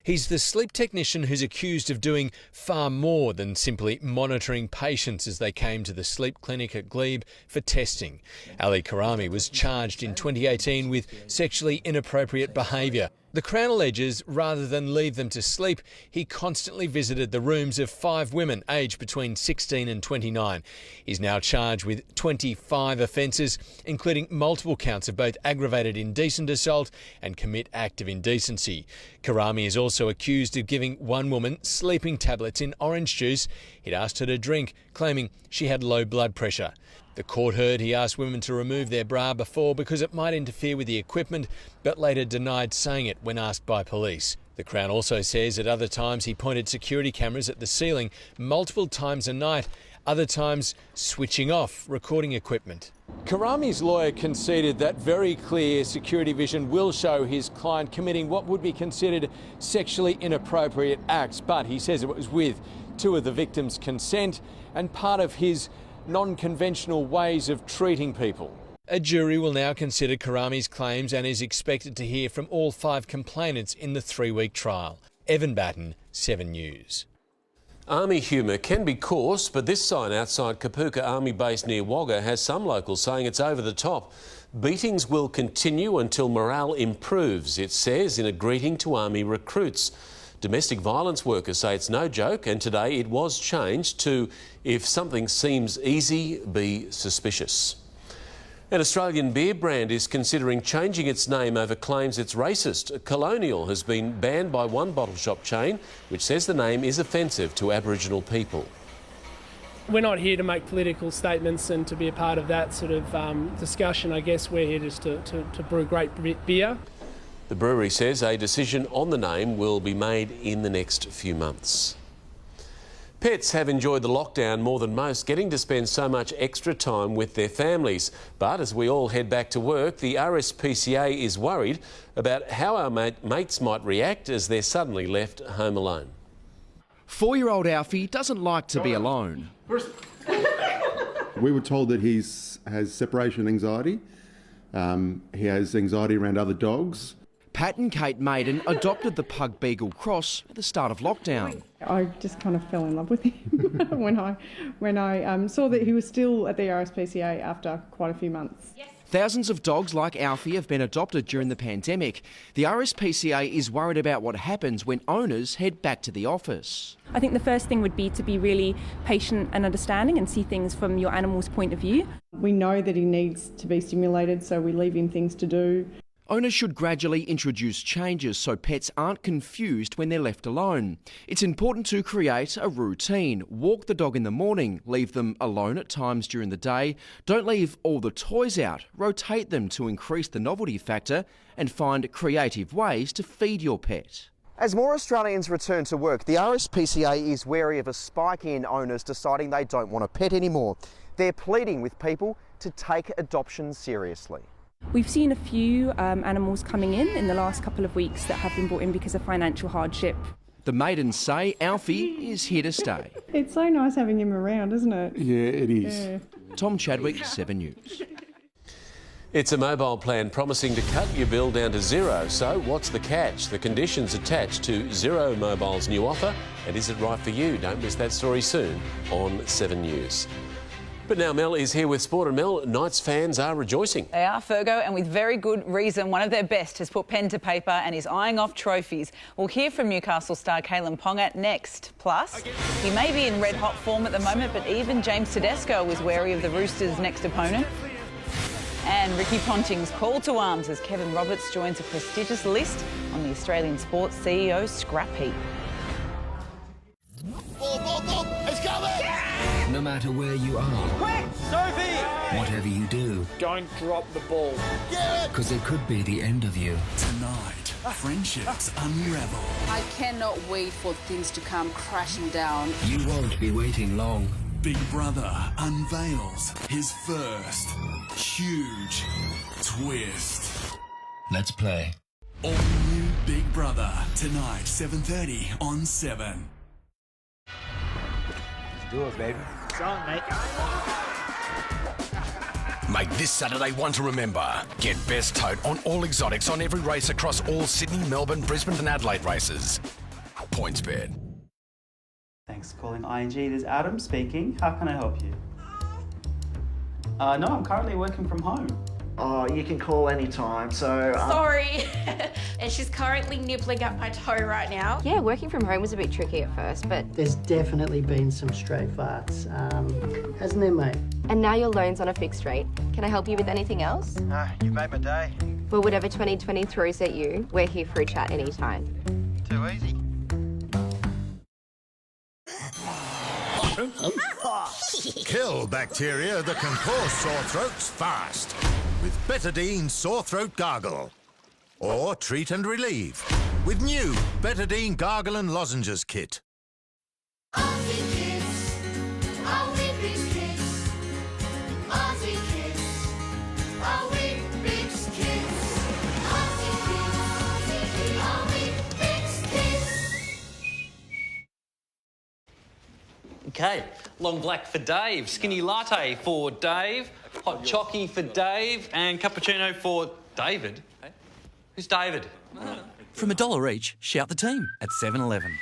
He's the sleep technician who's accused of doing far more than simply monitoring patients as they came to the sleep clinic at Glebe for testing. Ali Karami was charged in 2018 with sexually inappropriate behaviour. The Crown alleges rather than leave them to sleep, he constantly visited the rooms of 5 women aged between 16 and 29. He's now charged with 25 offences, including multiple counts of both aggravated indecent assault and commit act of indecency. Karami is also accused of giving one woman sleeping tablets in orange juice he'd asked her to drink, claiming she had low blood pressure. The court heard he asked women to remove their bra before because it might interfere with the equipment, but later denied saying it when asked by police. The Crown also says at other times he pointed security cameras at the ceiling multiple times a night, other times switching off recording equipment. Karami's lawyer conceded that very clear security vision will show his client committing what would be considered sexually inappropriate acts, but he says it was with 2 of the victims' consent and part of his non-conventional ways of treating people. A jury will now consider Karami's claims and is expected to hear from all 5 complainants in the 3-week trial. Evan Batten, 7 News. Army humour can be coarse, but this sign outside Kapooka Army Base near Wagga has some locals saying it's over the top. Beatings will continue until morale improves, it says in a greeting to Army recruits. Domestic violence workers say it's no joke, and today it was changed to, if something seems easy, be suspicious. An Australian beer brand is considering changing its name over claims it's racist. Colonial has been banned by one bottle shop chain, which says the name is offensive to Aboriginal people. We're not here to make political statements and to be a part of that sort of discussion. I guess we're here just to brew great beer. The brewery says a decision on the name will be made in the next few months. Pets have enjoyed the lockdown more than most, getting to spend so much extra time with their families. But as we all head back to work, the RSPCA is worried about how our mates might react as they're suddenly left home alone. 4-year-old Alfie doesn't like to be alone. We were told that he has separation anxiety. He has anxiety around other dogs. Pat and Kate Maiden adopted the pug beagle Cross at the start of lockdown. I just kind of fell in love with him when I saw that he was still at the RSPCA after quite a few months. Thousands of dogs like Alfie have been adopted during the pandemic. The RSPCA is worried about what happens when owners head back to the office. I think the first thing would be to be really patient and understanding and see things from your animal's point of view. We know that he needs to be stimulated, so we leave him things to do. Owners should gradually introduce changes so pets aren't confused when they're left alone. It's important to create a routine. Walk the dog in the morning, leave them alone at times during the day. Don't leave all the toys out. Rotate them to increase the novelty factor and find creative ways to feed your pet. As more Australians return to work, the RSPCA is wary of a spike in owners deciding they don't want a pet anymore. They're pleading with people to take adoption seriously. We've seen a few animals coming in the last couple of weeks that have been brought in because of financial hardship. The Maidens say Alfie is here to stay. It's so nice having him around, isn't it? Yeah, it is. Yeah. Tom Chadwick, 7 News. It's a mobile plan promising to cut your bill down to zero. So what's the catch? The conditions attached to Xero Mobile's new offer, and is it right for you? Don't miss that story soon on 7 News. But now Mel is here with Sport, and Mel, Knights fans are rejoicing. They are, Fergo, and with very good reason. One of their best has put pen to paper and is eyeing off trophies. We'll hear from Newcastle star Kalyn Ponga next. Plus, he may be in red-hot form at the moment, but even James Tedesco was wary of the Roosters' next opponent. And Ricky Ponting's call to arms as Kevin Roberts joins a prestigious list on the Australian sports CEO scrap heap. It's coming! No matter where you are, Quick, Sophie! Whatever you do, Don't drop the ball. because it could be the end of you. Tonight, friendships unravel. I cannot wait for things to come crashing down. You won't be waiting long. Big Brother unveils his first huge twist. Let's play. All new Big Brother tonight, 7:30 on 7. Do it, baby. It's on, mate. Make this Saturday one to remember. Get best tote on all exotics on every race across all Sydney, Melbourne, Brisbane and Adelaide races. PointsBet. Thanks for calling ING. This is Adam speaking. How can I help you? No, I'm currently working from home. Oh, you can call anytime, so... Sorry. And she's currently nibbling at my toe right now. Yeah, working from home was a bit tricky at first, but... There's definitely been some stray farts, hasn't there, mate? And now your loan's on a fixed rate. Can I help you with anything else? No, you made my day. Well, whatever 2020 throws at you, we're here for a chat anytime. Too easy. Kill bacteria that can cause sore throats fast with Betadine Sore Throat Gargle. Or treat and relieve with new Betadine Gargle and Lozenges Kit. Aussie kids, are we big kids? Aussie kids, are we big kids? Aussie kids, are we big kids? Okay, long black for Dave, skinny latte for Dave, hot chockey for Dave, and cappuccino for David. Hey? Who's David? From $1 each, shout the team at 7-Eleven.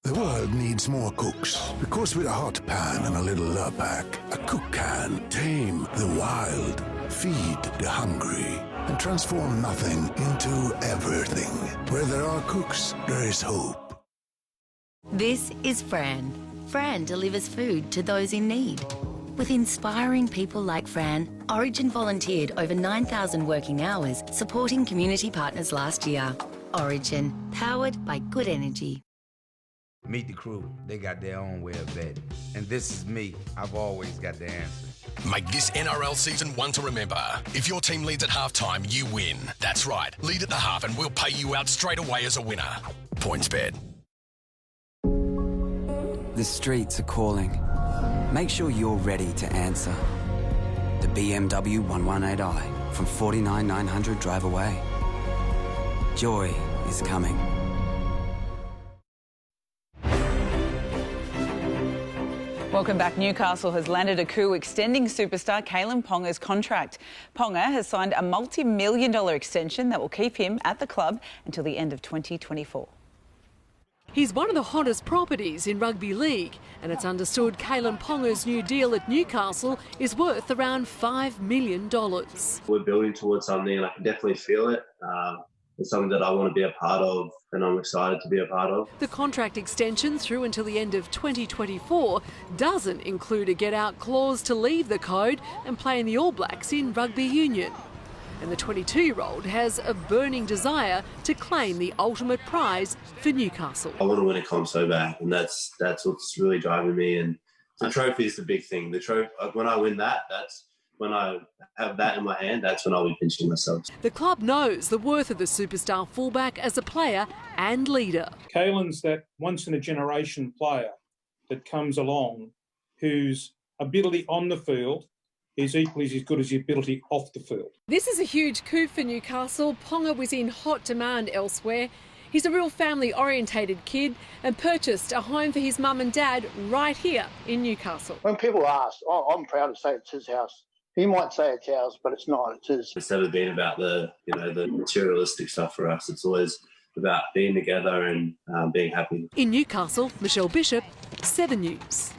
The world needs more cooks, because with a hot pan and a little love pack, a cook can tame the wild, feed the hungry, and transform nothing into everything. Where there are cooks, there is hope. This is Fran. Fran delivers food to those in need. With inspiring people like Fran, Origin volunteered over 9,000 working hours supporting community partners last year. Origin, powered by good energy. Meet the crew. They got their own way of betting. And this is me. I've always got the answer. Make this NRL season one to remember. If your team leads at halftime, you win. That's right. Lead at the half and we'll pay you out straight away as a winner. PointsBet. The streets are calling. Make sure you're ready to answer. The BMW 118i from 49,900 drive away. Joy is coming. Welcome back. Newcastle has landed a coup extending superstar Kalyn Ponga's contract. Ponga has signed a multi-million-dollar extension that will keep him at the club until the end of 2024. He's one of the hottest properties in rugby league, and it's understood Kalyn Ponga's new deal at Newcastle is worth around $5 million. We're building towards something and I can definitely feel it. It's something that I want to be a part of and I'm excited to be a part of. The contract extension through until the end of 2024 doesn't include a get-out clause to leave the code and play in the All Blacks in rugby union. And the 22-year-old has a burning desire to claim the ultimate prize for Newcastle. I want to win a comp so bad, and that's what's really driving me. And the trophy is the big thing. The trophy, when I win that, that's when I have that in my hand. That's when I'll be pinching myself. The club knows the worth of the superstar fullback as a player and leader. Kalyn's that once-in-a-generation player that comes along whose ability on the field is equally as good as his ability off the field. This is a huge coup for Newcastle. Ponga was in hot demand elsewhere. He's a real family-orientated kid and purchased a home for his mum and dad right here in Newcastle. When people ask, I'm proud to say it's his house. He might say it's ours, but it's not, it's his. It's never been about the materialistic stuff for us. It's always about being together and being happy. In Newcastle, Michelle Bishop, 7 News.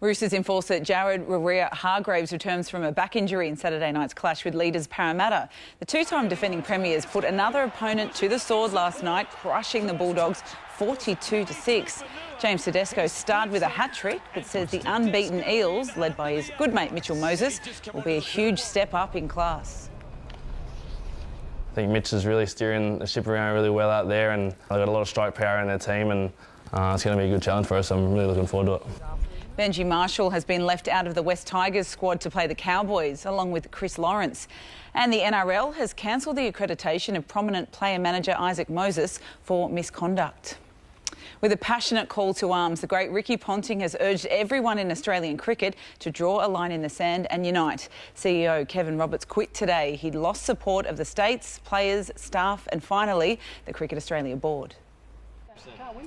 Roosters enforcer Jared Hargreaves returns from a back injury in Saturday night's clash with leaders Parramatta. The two-time defending premiers put another opponent to the sword last night, crushing the Bulldogs 42-6. James Tedesco starred with a hat-trick, but says the unbeaten Eels, led by his good mate Mitchell Moses, will be a huge step up in class. I think Mitch is really steering the ship around really well out there, and they've got a lot of strike power in their team, and it's going to be a good challenge for us. I'm really looking forward to it. Benji Marshall has been left out of the West Tigers squad to play the Cowboys, along with Chris Lawrence. And the NRL has cancelled the accreditation of prominent player manager Isaac Moses for misconduct. With a passionate call to arms, the great Ricky Ponting has urged everyone in Australian cricket to draw a line in the sand and unite. CEO Kevin Roberts quit today. He'd lost support of the states, players, staff and finally the Cricket Australia board.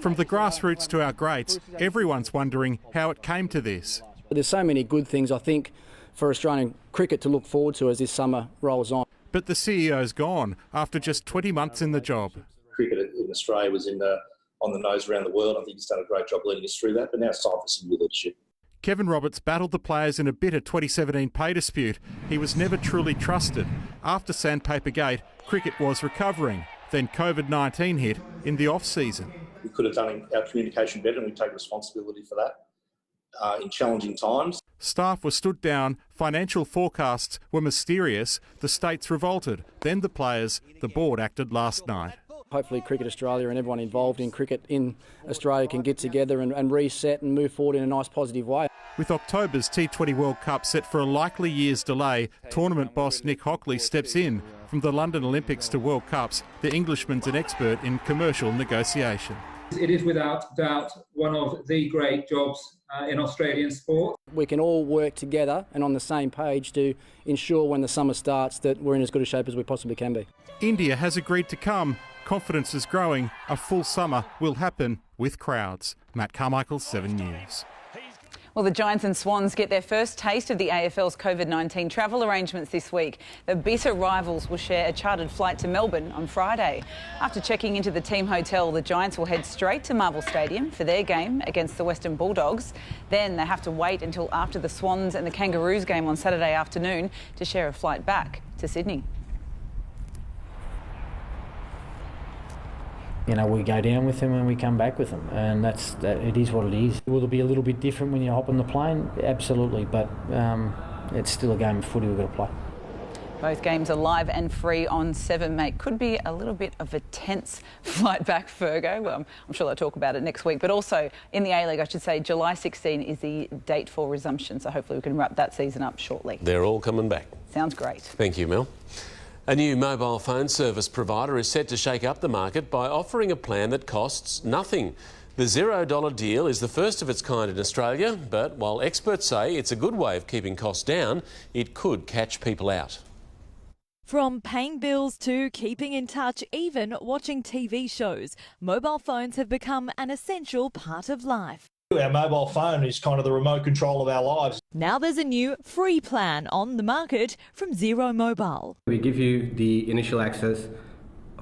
From the grassroots to our greats, everyone's wondering how it came to this. There's so many good things, I think, for Australian cricket to look forward to as this summer rolls on. But the CEO's gone after just 20 months in the job. Cricket in Australia was on the nose around the world. I think he's done a great job leading us through that, but now it's time for some new leadership. Kevin Roberts battled the players in a bitter 2017 pay dispute. He was never truly trusted. After Sandpaper Gate, cricket was recovering. Then COVID-19 hit in the off-season. We could have done our communication better, and we take responsibility for that in challenging times. Staff were stood down, financial forecasts were mysterious, the states revolted, then the players, the board acted last night. Hopefully Cricket Australia and everyone involved in cricket in Australia can get together and reset and move forward in a nice positive way. With October's T20 World Cup set for a likely year's delay, tournament boss Nick Hockley steps in. From the London Olympics to World Cups, the Englishman's an expert in commercial negotiation. It is without doubt one of the great jobs in Australian sport. We can all work together and on the same page to ensure when the summer starts that we're in as good a shape as we possibly can be. India has agreed to come. Confidence is growing. A full summer will happen with crowds. Matt Carmichael, 7 News. Well, the Giants and Swans get their first taste of the AFL's COVID-19 travel arrangements this week. The bitter rivals will share a chartered flight to Melbourne on Friday. After checking into the team hotel, the Giants will head straight to Marvel Stadium for their game against the Western Bulldogs. Then they have to wait until after the Swans and the Kangaroos game on Saturday afternoon to share a flight back to Sydney. You know, we go down with them and we come back with them, and it is what it is. Will it be a little bit different when you hop on the plane? Absolutely, but it's still a game of footy we've got to play. Both games are live and free on 7, mate. Could be a little bit of a tense flight back, Fergo. Well, I'm sure they'll talk about it next week. But also, in the A-League, I should say, July 16 is the date for resumption, so hopefully we can wrap that season up shortly. They're all coming back. Sounds great. Thank you, Mel. A new mobile phone service provider is set to shake up the market by offering a plan that costs nothing. The $0 deal is the first of its kind in Australia, but while experts say it's a good way of keeping costs down, it could catch people out. From paying bills to keeping in touch, even watching TV shows, mobile phones have become an essential part of life. Our mobile phone is kind of the remote control of our lives. Now there's a new free plan on the market from Xero Mobile. We give you the initial access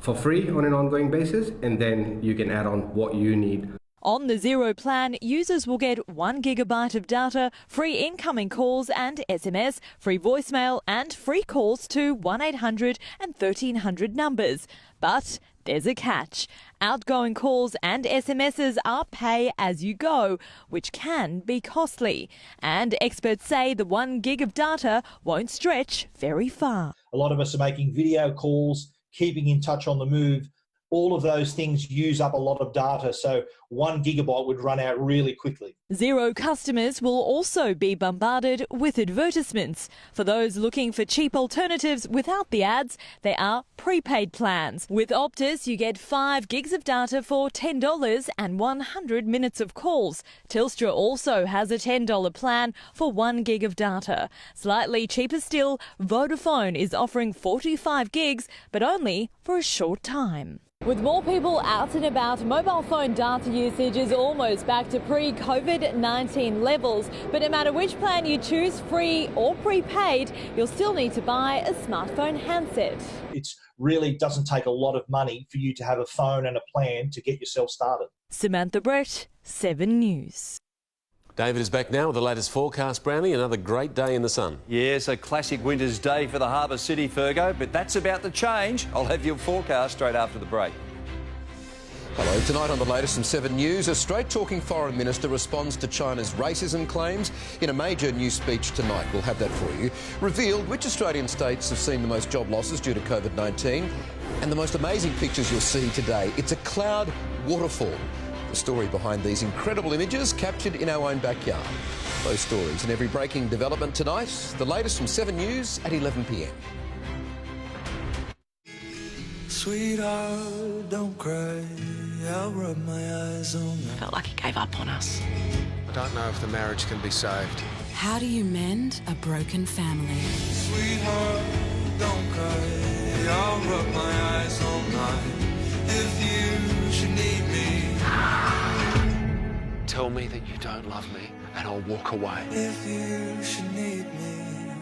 for free on an ongoing basis, and then you can add on what you need. On the Xero plan, users will get 1 gigabyte of data, free incoming calls and SMS, free voicemail and free calls to 1-800 and 1300 numbers. But there's a catch. Outgoing calls and SMSs are pay as you go, which can be costly. And experts say the 1 gig of data won't stretch very far. A lot of us are making video calls, keeping in touch on the move. All of those things use up a lot of data, so 1 gigabyte would run out really quickly. Xero customers will also be bombarded with advertisements. For those looking for cheap alternatives without the ads, there are prepaid plans. With Optus, you get 5 gigs of data for $10 and 100 minutes of calls. Telstra also has a $10 plan for 1 gig of data. Slightly cheaper still, Vodafone is offering 45 gigs, but only for a short time. With more people out and about, mobile phone data usage is almost back to pre-COVID-19 levels. But no matter which plan you choose, free or prepaid, you'll still need to buy a smartphone handset. It really doesn't take a lot of money for you to have a phone and a plan to get yourself started. Samantha Brett, 7 News. David is back now with the latest forecast, Brownie. Another great day in the sun. Yes, a classic winter's day for the Harbour City, Fergo, but that's about to change. I'll have your forecast straight after the break. Hello, tonight on the latest from 7 News, a straight-talking foreign minister responds to China's racism claims in a major new speech tonight. We'll have that for you. Revealed which Australian states have seen the most job losses due to COVID-19. And the most amazing pictures you'll see today. It's a cloud waterfall. The story behind these incredible images captured in our own backyard. Those stories and every breaking development tonight. The latest from 7 News at 11 p.m. Sweetheart, don't cry. I'll rub my eyes on that. Felt like he gave up on us. I don't know if the marriage can be saved. How do you mend a broken family? Sweetheart, don't cry. I'll rub my eyes all night. If you should need me. Tell me that you don't love me and I'll walk away. If you should need me.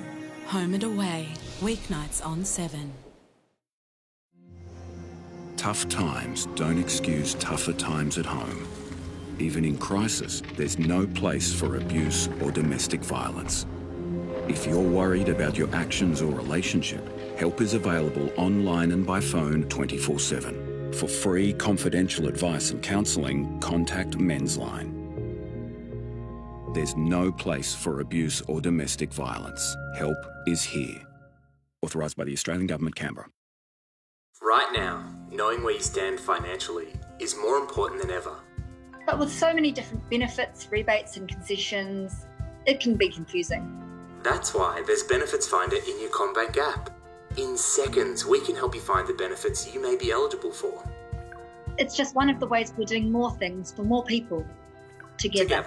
Home and Away, weeknights on 7. Tough times don't excuse tougher times at home. Even in crisis, there's no place for abuse or domestic violence. If you're worried about your actions or relationship, help is available online and by phone 24/7. For free confidential advice and counselling, contact Men's Line. There's no place for abuse or domestic violence. Help is here. Authorised by the Australian Government, Canberra. Right now, knowing where you stand financially is more important than ever. But with so many different benefits, rebates and concessions, it can be confusing. That's why there's Benefits Finder in your CommBank app. In seconds, we can help you find the benefits you may be eligible for. It's just one of the ways we're doing more things for more people together.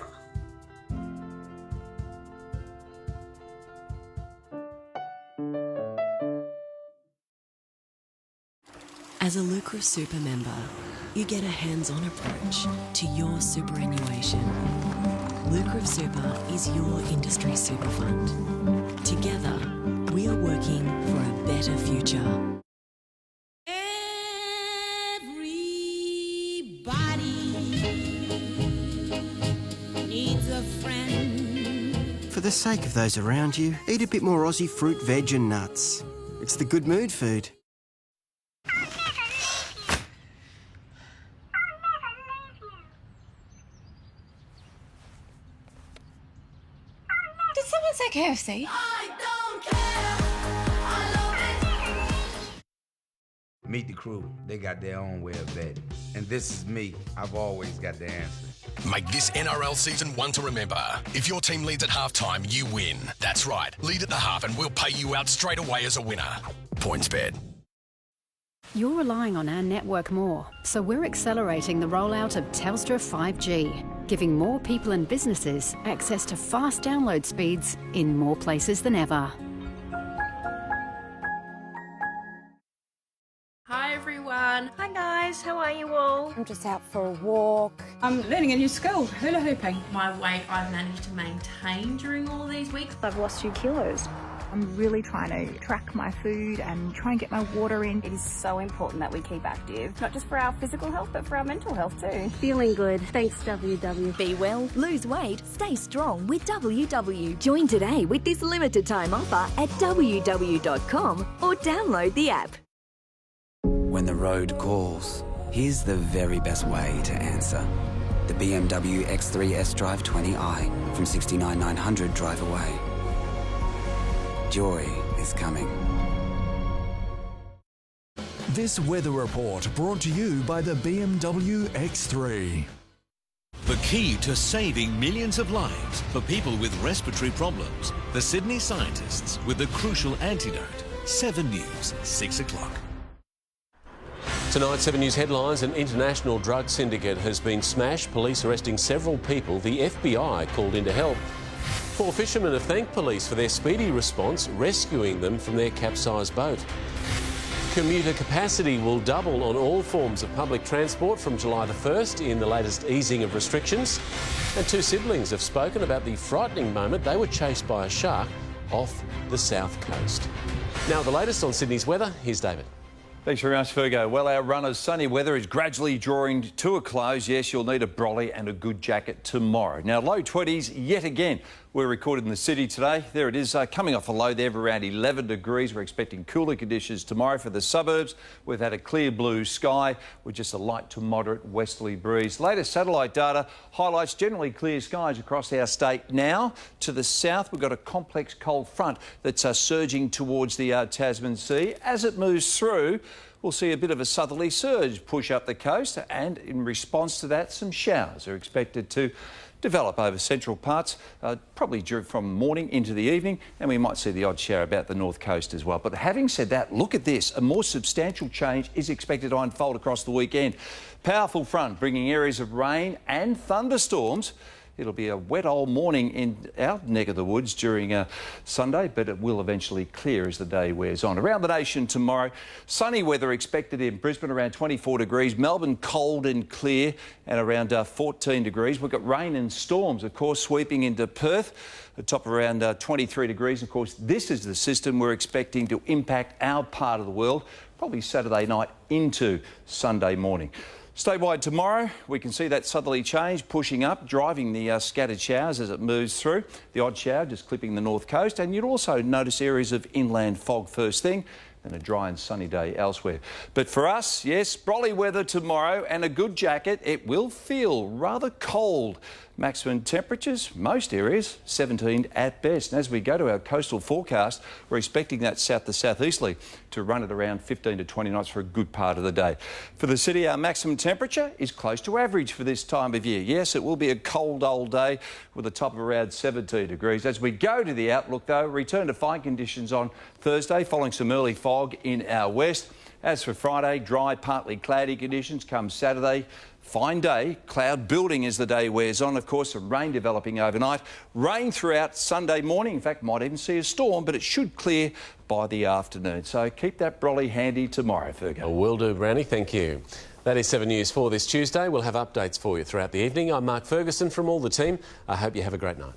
As a Lucra Super member, you get a hands-on approach to your superannuation. Lucra Super is your industry super fund. Together, we are working for a better future. Everybody needs a friend. For the sake of those around you, eat a bit more Aussie fruit, veg and nuts. It's the good mood food. Did someone say KFC? Meet the crew. They got their own way of betting. And this is me. I've always got the answer. Make this NRL season one to remember. If your team leads at halftime, you win. That's right. Lead at the half and we'll pay you out straight away as a winner. PointsBet. You're relying on our network more, so we're accelerating the rollout of Telstra 5G, giving more people and businesses access to fast download speeds in more places than ever. Hi everyone. Hi guys, how are you all? I'm just out for a walk. I'm learning a new skill, hula hooping. My weight I've managed to maintain during all these weeks. I've lost 2 kilos. I'm really trying to track my food and try and get my water in. It is so important that we keep active, not just for our physical health, but for our mental health too. Feeling good. Thanks, WW. Be well, lose weight, stay strong with WW. Join today with this limited time offer at ww.com or download the app. When the road calls, here's the very best way to answer. The BMW X3 S-Drive 20i from $69,900 drive away. Joy is coming. This weather report brought to you by the BMW X3. The key to saving millions of lives for people with respiratory problems. The Sydney scientists with the crucial antidote. 7 News, 6 o'clock. Tonight, 7 News headlines. An international drug syndicate has been smashed. Police arresting several people. The FBI called in to help. 4 fishermen have thanked police for their speedy response, rescuing them from their capsized boat. Commuter capacity will double on all forms of public transport from July the 1st in the latest easing of restrictions. And 2 siblings have spoken about the frightening moment they were chased by a shark off the south coast. Now, the latest on Sydney's weather, here's David. Thanks very much, Fergo. Well, our runners' sunny weather is gradually drawing to a close. Yes, you'll need a brolly and a good jacket tomorrow. Now, low 20s yet again. We're recorded in the city today. There it is, coming off a low there of around 11 degrees. We're expecting cooler conditions tomorrow for the suburbs. We've had a clear blue sky with just a light to moderate westerly breeze. Latest satellite data highlights generally clear skies across our state. Now, to the south, we've got a complex cold front that's surging towards the Tasman Sea. As it moves through, we'll see a bit of a southerly surge push up the coast, and in response to that, some showers are expected to develop over central parts, probably from morning into the evening, and we might see the odd shower about the north coast as well. But having said that, look at this. A more substantial change is expected to unfold across the weekend. Powerful front bringing areas of rain and thunderstorms. It'll be a wet old morning in our neck of the woods during Sunday, but it will eventually clear as the day wears on. Around the nation tomorrow, sunny weather expected in Brisbane, around 24 degrees. Melbourne, cold and clear, and around 14 degrees. We've got rain and storms, of course, sweeping into Perth, the top around 23 degrees. Of course, this is the system we're expecting to impact our part of the world, probably Saturday night into Sunday morning. Statewide tomorrow, we can see that southerly change pushing up, driving the scattered showers as it moves through. The odd shower just clipping the north coast, and you'd also notice areas of inland fog first thing, and a dry and sunny day elsewhere. But for us, yes, brolly weather tomorrow and a good jacket. It will feel rather cold. Maximum temperatures, most areas, 17 at best. And as we go to our coastal forecast, we're expecting that south to southeasterly to run at around 15 to 20 knots for a good part of the day. For the city, our maximum temperature is close to average for this time of year. Yes, it will be a cold old day with a top of around 17 degrees. As we go to the outlook, though, return to fine conditions on Thursday following some early fog in our west. As for Friday, dry, partly cloudy conditions. Come Saturday, fine day, cloud building as the day wears on. Of course, some rain developing overnight. Rain throughout Sunday morning. In fact, might even see a storm, but it should clear by the afternoon. So keep that brolly handy tomorrow, Fergo. Will do, Brownie. Thank you. That is 7 News for this Tuesday. We'll have updates for you throughout the evening. I'm Mark Ferguson from all the team. I hope you have a great night.